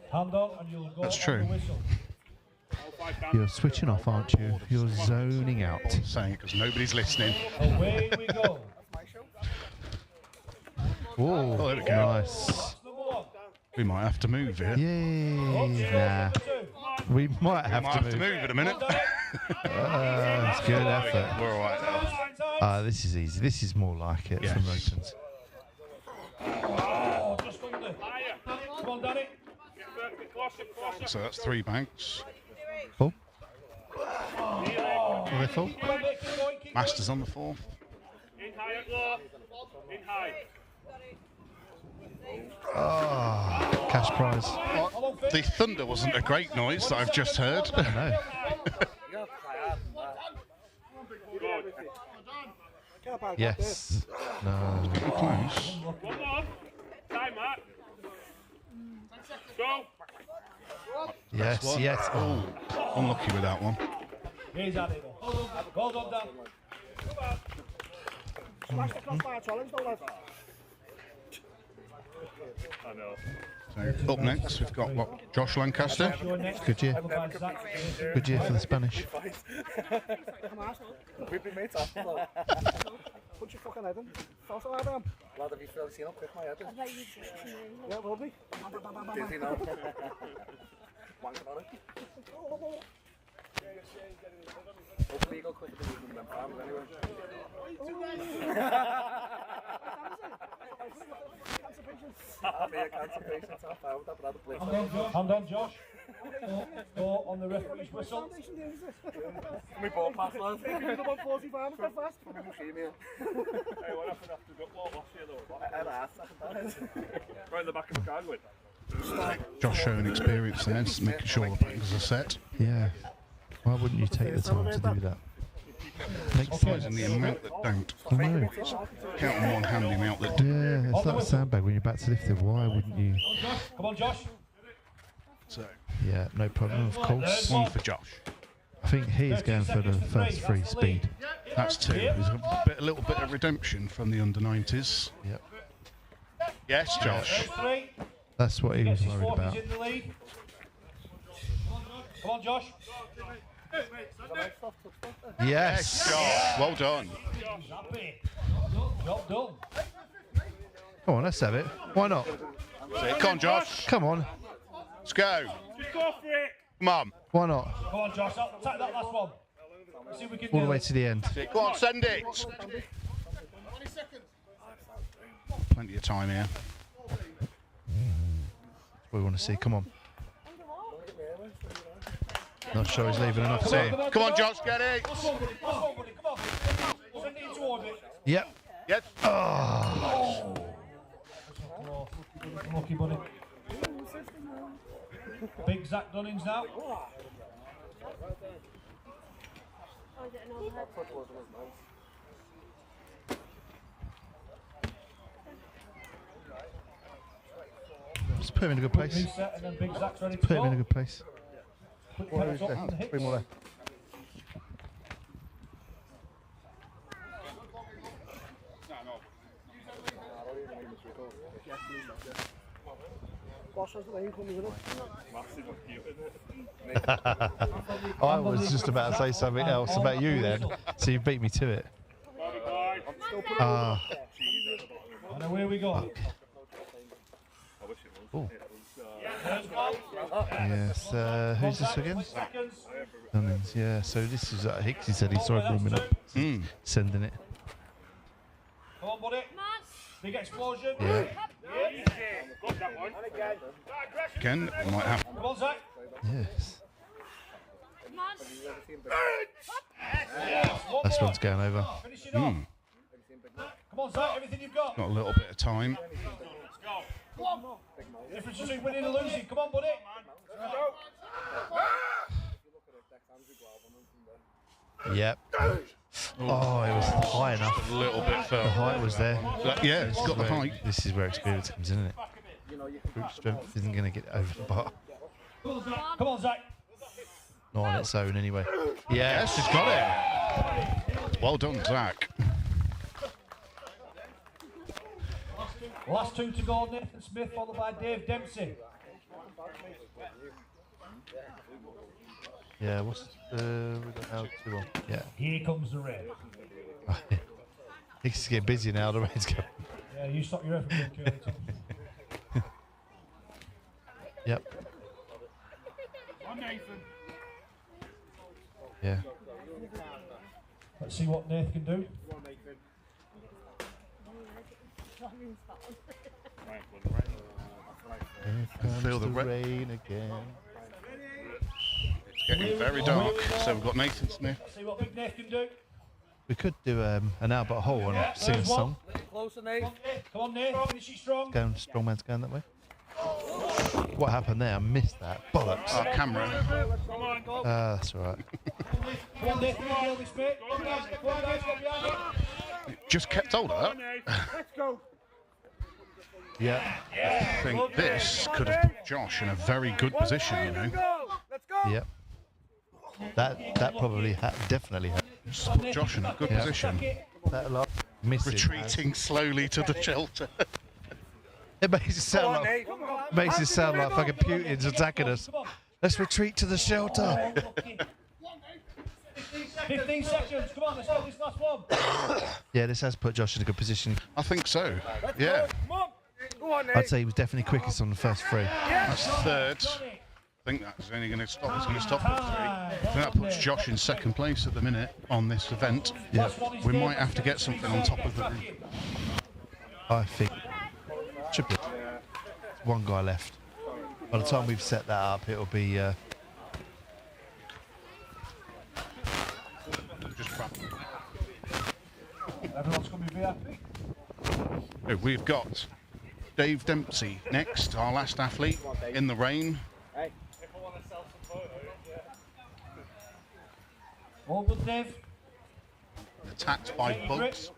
Hand on, and you'll go That's on true. the whistle. You're switching off, aren't you? You're zoning out. Saying it because nobody's listening. Away we go. Oh, there we go. nice. We might have to move here. Yay. Nah. We might have Might to have to move. move in a minute. It's good effort. We're all right now. This is easy. This is more like it from Yes. opens. Oh, just under. Come on, Danny. So that's 3 banks. Full? Are they full? Come on, Nick, keep going, keep Masters on the 4th. In high and low. In high. Oh, cash prize. The thunder wasn't a great noise that I've just heard. No. Yes. No. Close. One more. Time, Matt. Go. Yes, One. yes. Oh. Unlucky with that one. He's at it. Well done, Dan. Smash the crossbar challenge, though, lads. I know. So up next, we've got what? Josh Lancaster. Good year. Good year for the Spanish. We've been mates after that. Put your fucking head in. False alarm. Lad, have you fairly seen how quick my head is? Yeah, will be. Dizzy now. Wanking on it. Hopefully you go quicker than you can them farms anyway. Cancer patients. Cancer patients. Hand on, Josh. Go on the referee's whistle. We bought past last. We did about 40 farms that fast. We didn't see me. Hey, what happened after we got blown last year though? Right in the back of the car with. Josh showing experience there, just making sure the banks are set. Yeah. Why wouldn't you take the time to do that? Makes Surprising sense. the amount that don't. I know. Count on one hand the amount that do. Yeah, it's like a sandbag when you're about to lift it. Why wouldn't you? Come on, Josh. So, Yeah, no problem, of course. one for Josh. I think he's going for the first free speed. That's 2. There's a little bit of redemption from the under-90s. Yep. Yes, Josh. 3. That's what he was Gets his worried 4, about. he's in the lead. Come on, Josh. Yes. Josh. Well done. He's happy. Job done. Come on, let's have it. Why not? Come on, Josh. Come on. Let's go. Just go for it. Come on. Why not? Come on, Josh. Take that last one. Let's see if we can All the do way it. to the end. Go on, send it. Plenty of time here. We want to see. Come on. Not sure he's leaving enough to see. Come on, Josh, get it. Last one, buddy. Come on. Send it towards it. Yep. Yes. Oh. Lucky, buddy. Big Zach Dunnings now. Just put him in a good place. Reset, and then Big Zach's ready to Put him in a go. good place. Quick cuts up from the hips. 3 more there. Boss has the lane coming with it. Massive and cute, isn't it? I was just about to say something else about you then, so you beat me to it. Ah. And away we go. I wish it was. Oh. Yes. Who's this again? Dunnings, yeah. So this is Hicks. He said he saw it warming up. Sending it. Come on, buddy. Big explosion. Yeah. Got that one. Again, we might have. Come on, Zach. Yes. One This more. one's going over. Finish it off. Come on, Zach. Everything you've got. Got a little bit of time. Difference between winning and losing. Come on, buddy. Yep. Oh, it was high enough. A little bit The fell. height was there. Yeah, it's got the height. This is where experience comes in, isn't it? Brute strength isn't going to get over the bar. Come on, Zach. Not on its own, anyway. Yes, Yes, he's got it. Well done, Zach. Last two to go, Nathan Smith, followed by Dave Dempsey. Yeah, what's we got now 2 on. Yeah. Here comes the rain. He's getting busy now, the rain's going. Yeah, you stop your effort, Curly. Yep. Yeah. Let's see what Nathan can do. Feel the rain again. It's getting very dark. So we've got Nathan Smith. Let's see what Big Nathan can do. We could do an Albert Hall and sing a song. Closer, Nate. Come on, Nate. Finish it strong. Going, strongman's going that way. What happened there? I missed that. Bollocks. Our camera. That's all right. Come on, Nathan. You can this, mate. Come on, guys. Come on, guys. Get behind it. Just kept hold of that. Let's go. Yeah. I think this could have put Josh in a very good position, you know. Let's go. Yep. That probably definitely had. Just put Josh in a good position. That lot missing. Retreating slowly to the shelter. It makes it sound like fucking Putin's attacking us. Let's retreat to the shelter. 15 seconds. Come on, let's go this last one. Yeah, this has put Josh in a good position. I think so. Yeah. Go on, Nate. I'd say he was definitely quickest on the first 3. That's third. I think that's only going to stop. It's going to stop at 3. I think that puts Josh in second place at the minute on this event. Yeah. We might have to get something on top of the roof. I think. Should be. One guy left. By the time we've set that up, it'll be. Just crap. Everyone's going to be happy. We've got Dave Dempsey next, our last athlete in the rain. All good, Dave. Attacked by bugs.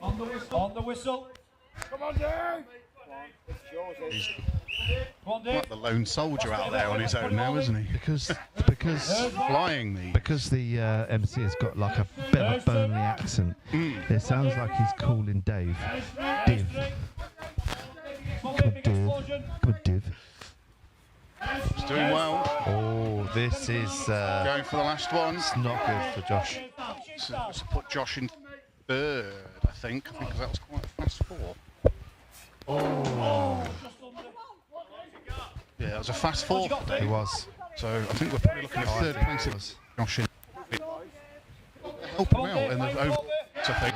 On the whistle. On the whistle. Come on, Dave. He's Come on, Dave. like the lone soldier out there on his own now, isn't he? Because Flying these. because the MC has got like a bit of a Burnley accent. It sounds like he's calling Dave. Div. Come on, Div. Come on, Div. He's doing well. Oh, this is Going for the last one. it's not good for Josh. So put Josh in third, I think that was quite a fast 4. Oh, Yeah, it was a fast 4 for it Dave. was. So I think we're probably looking at I third think place. it was. Josh in. Help him out in the over. I think.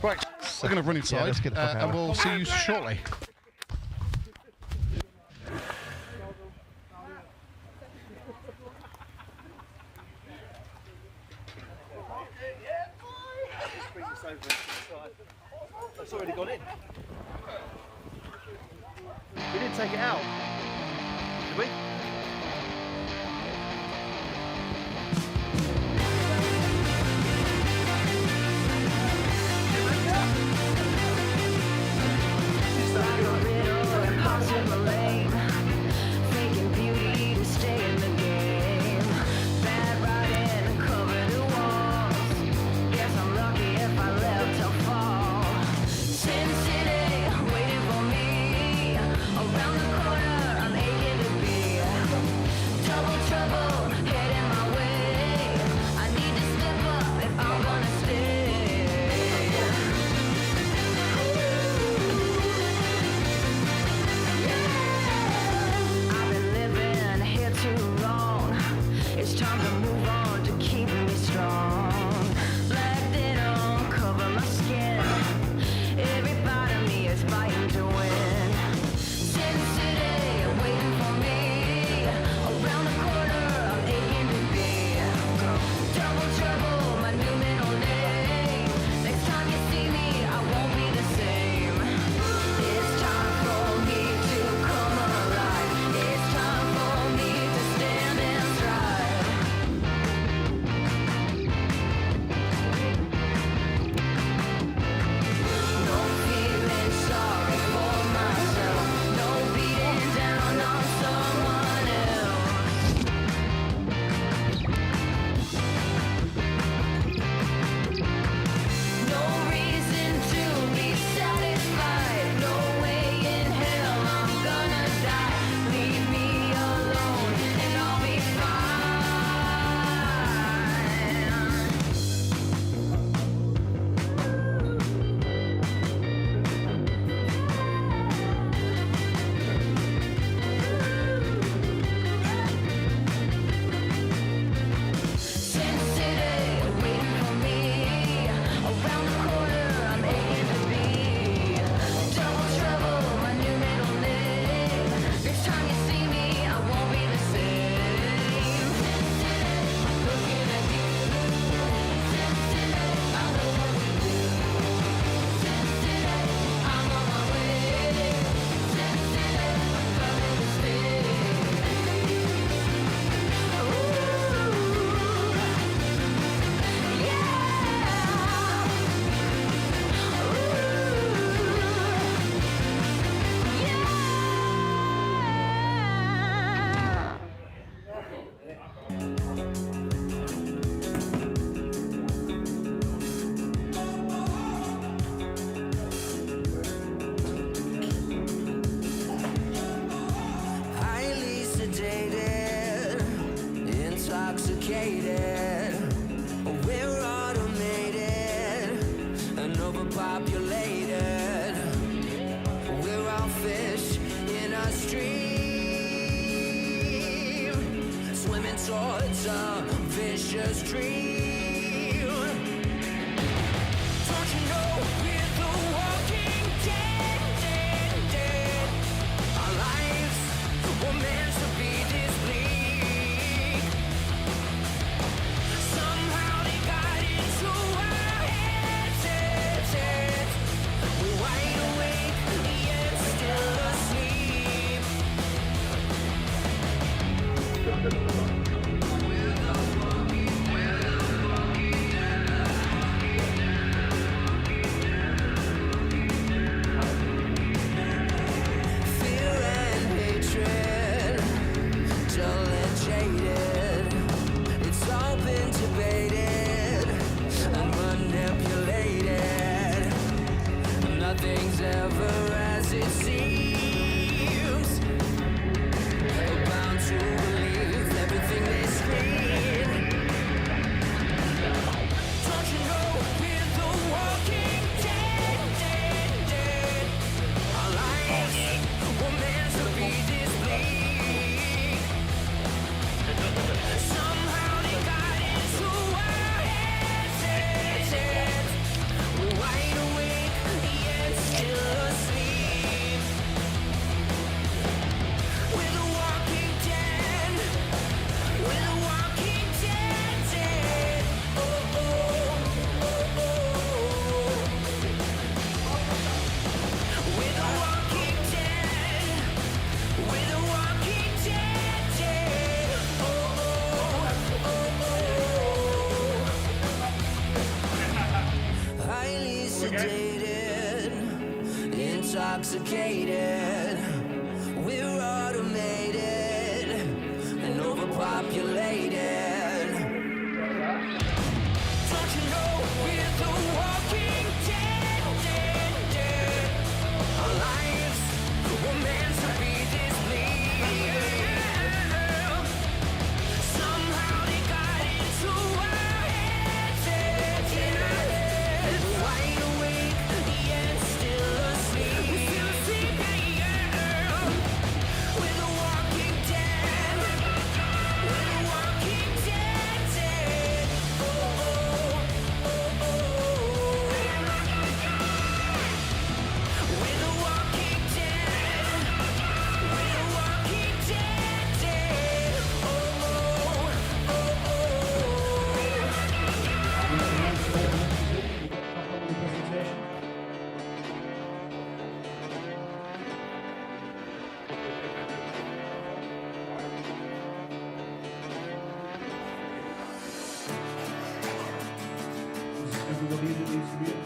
Right, we're going to run inside, let's get the fuck out. and we'll see you shortly. That's already gone in. We didn't take it out, did we? Around the corner, I'm aching to be intoxicated. We're automated and overpopulated. Don't you know we're the walking dead, dead, dead? Our lives were meant to be this bleak. Somehow they got into our heads, wide awake, yet still asleep. We're the walking dead. We're the walking dead, dead. Oh, oh, oh, oh. We're the walking dead. We're the walking dead, dead. Oh, oh, oh, Everybody that needs to be in.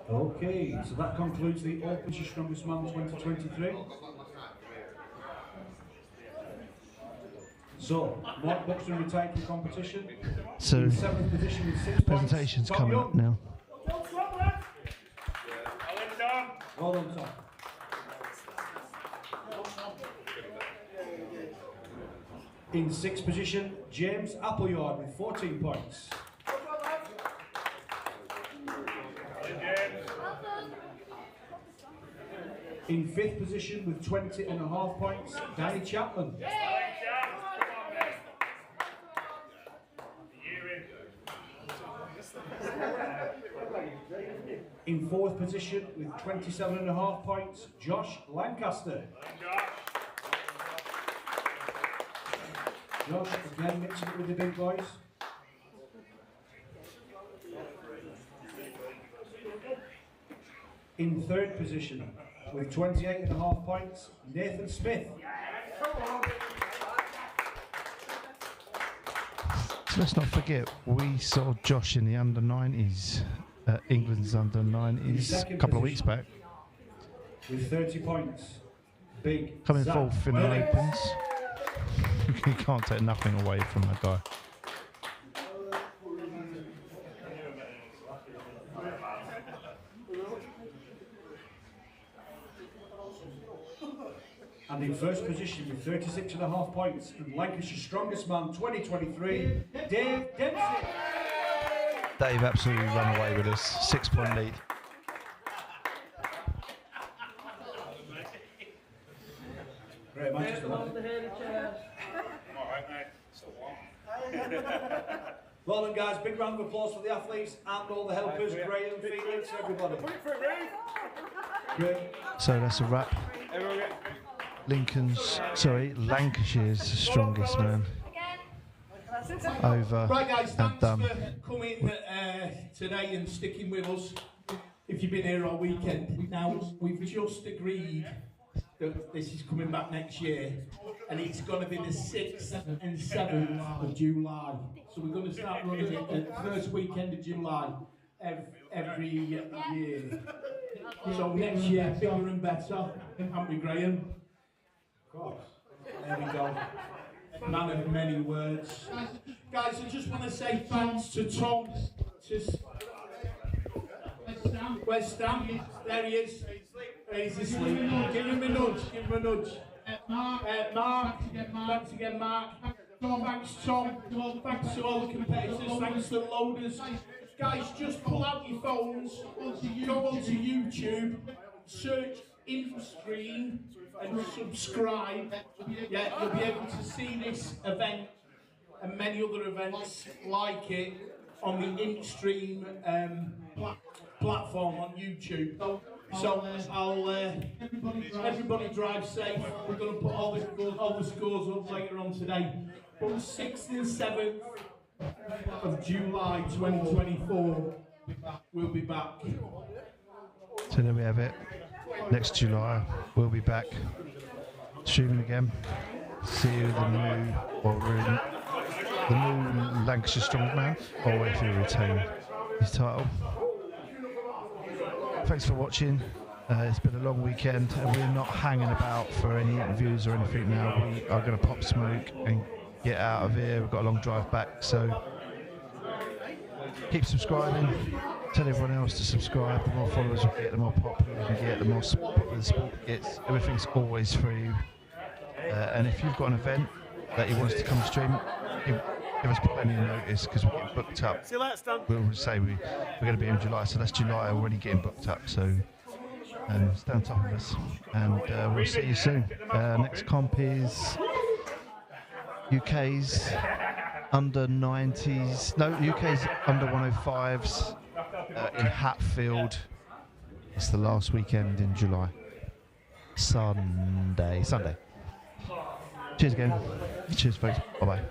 Okay, so that concludes the Lancashire Strongest Man 2023. So, Mark Buxton retired from competition. So, In 7th position with 6 presentation's points. Tom coming Young. up now. Well done, Tom. In 6th position, James Appleyard with 14 points. In 5th position with 20.5 points, Danny Chapman. In 4th position with 27.5 points, Josh Lancaster. Josh, again mixing it with the big boys. In 3rd position with 28.5 points, Nathan Smith. So let's not forget, we saw Josh in the under-90s, England's under-90s, a couple of weeks back. With 30 points, big Coming Zach 4th in the Murray. Opens. You can't take nothing away from that guy. And in 1st position with 36.5 points, and Lancashire Strongest Man 2023, Dave Dempsey. Dave absolutely run away with us, 6-point lead. Great Manchester. Well done, guys. Big round of applause for the athletes and all the helpers. Graham, Felix, everybody. Great. So that's a wrap. Lancashire's strongest man. Over Right, guys, and thanks done. for coming today and sticking with us. If you've been here all weekend, now we've just agreed that this is coming back next year, and it's going to be the 6th and 7th of July. So we're going to start running it the first weekend of July every year. So next year, bigger and better, haven't we, Graham? Of course. There we go. Man of many words. Guys, I just want to say thanks to Tom. Where's Stan? There he is. He's asleep. Give him a nudge. Give him a nudge. Mark. Thanks again, Mark. Thanks, Tom. Thanks to all the competitors. Thanks to the loaders. Guys, just pull out your phones. Go onto YouTube. Search in stream and subscribe, yeah, you'll be able to see this event and many other events like it on the in-stream platform on YouTube. So I'll everybody drive safe. We're going to put all the scores up later on today. But 6th and 7th of July 2024, we'll be back. So there we have it. Next July, we'll be back streaming again. See you the new Lancashire Strongman, or if he retain his title. Thanks for watching. It's been a long weekend, and we're not hanging about for any interviews or anything now. We are going to pop smoke and get out of here. We've got a long drive back, so keep subscribing. Tell everyone else to subscribe. The more followers we get, the more popular we can get, the more popular the sport gets. Everything's always free. And if you've got an event that you want us to come stream, give us plenty of notice, because we're getting booked up. See you later, Stan. We'll say we're going to be in July, so that's July already getting booked up. So stay on top of us, and we'll see you soon. Next comp is UK's under 90s, no, UK's under 105s in Hatfield. It's the last weekend in July. Sunday. Cheers again. Cheers, folks. Bye bye.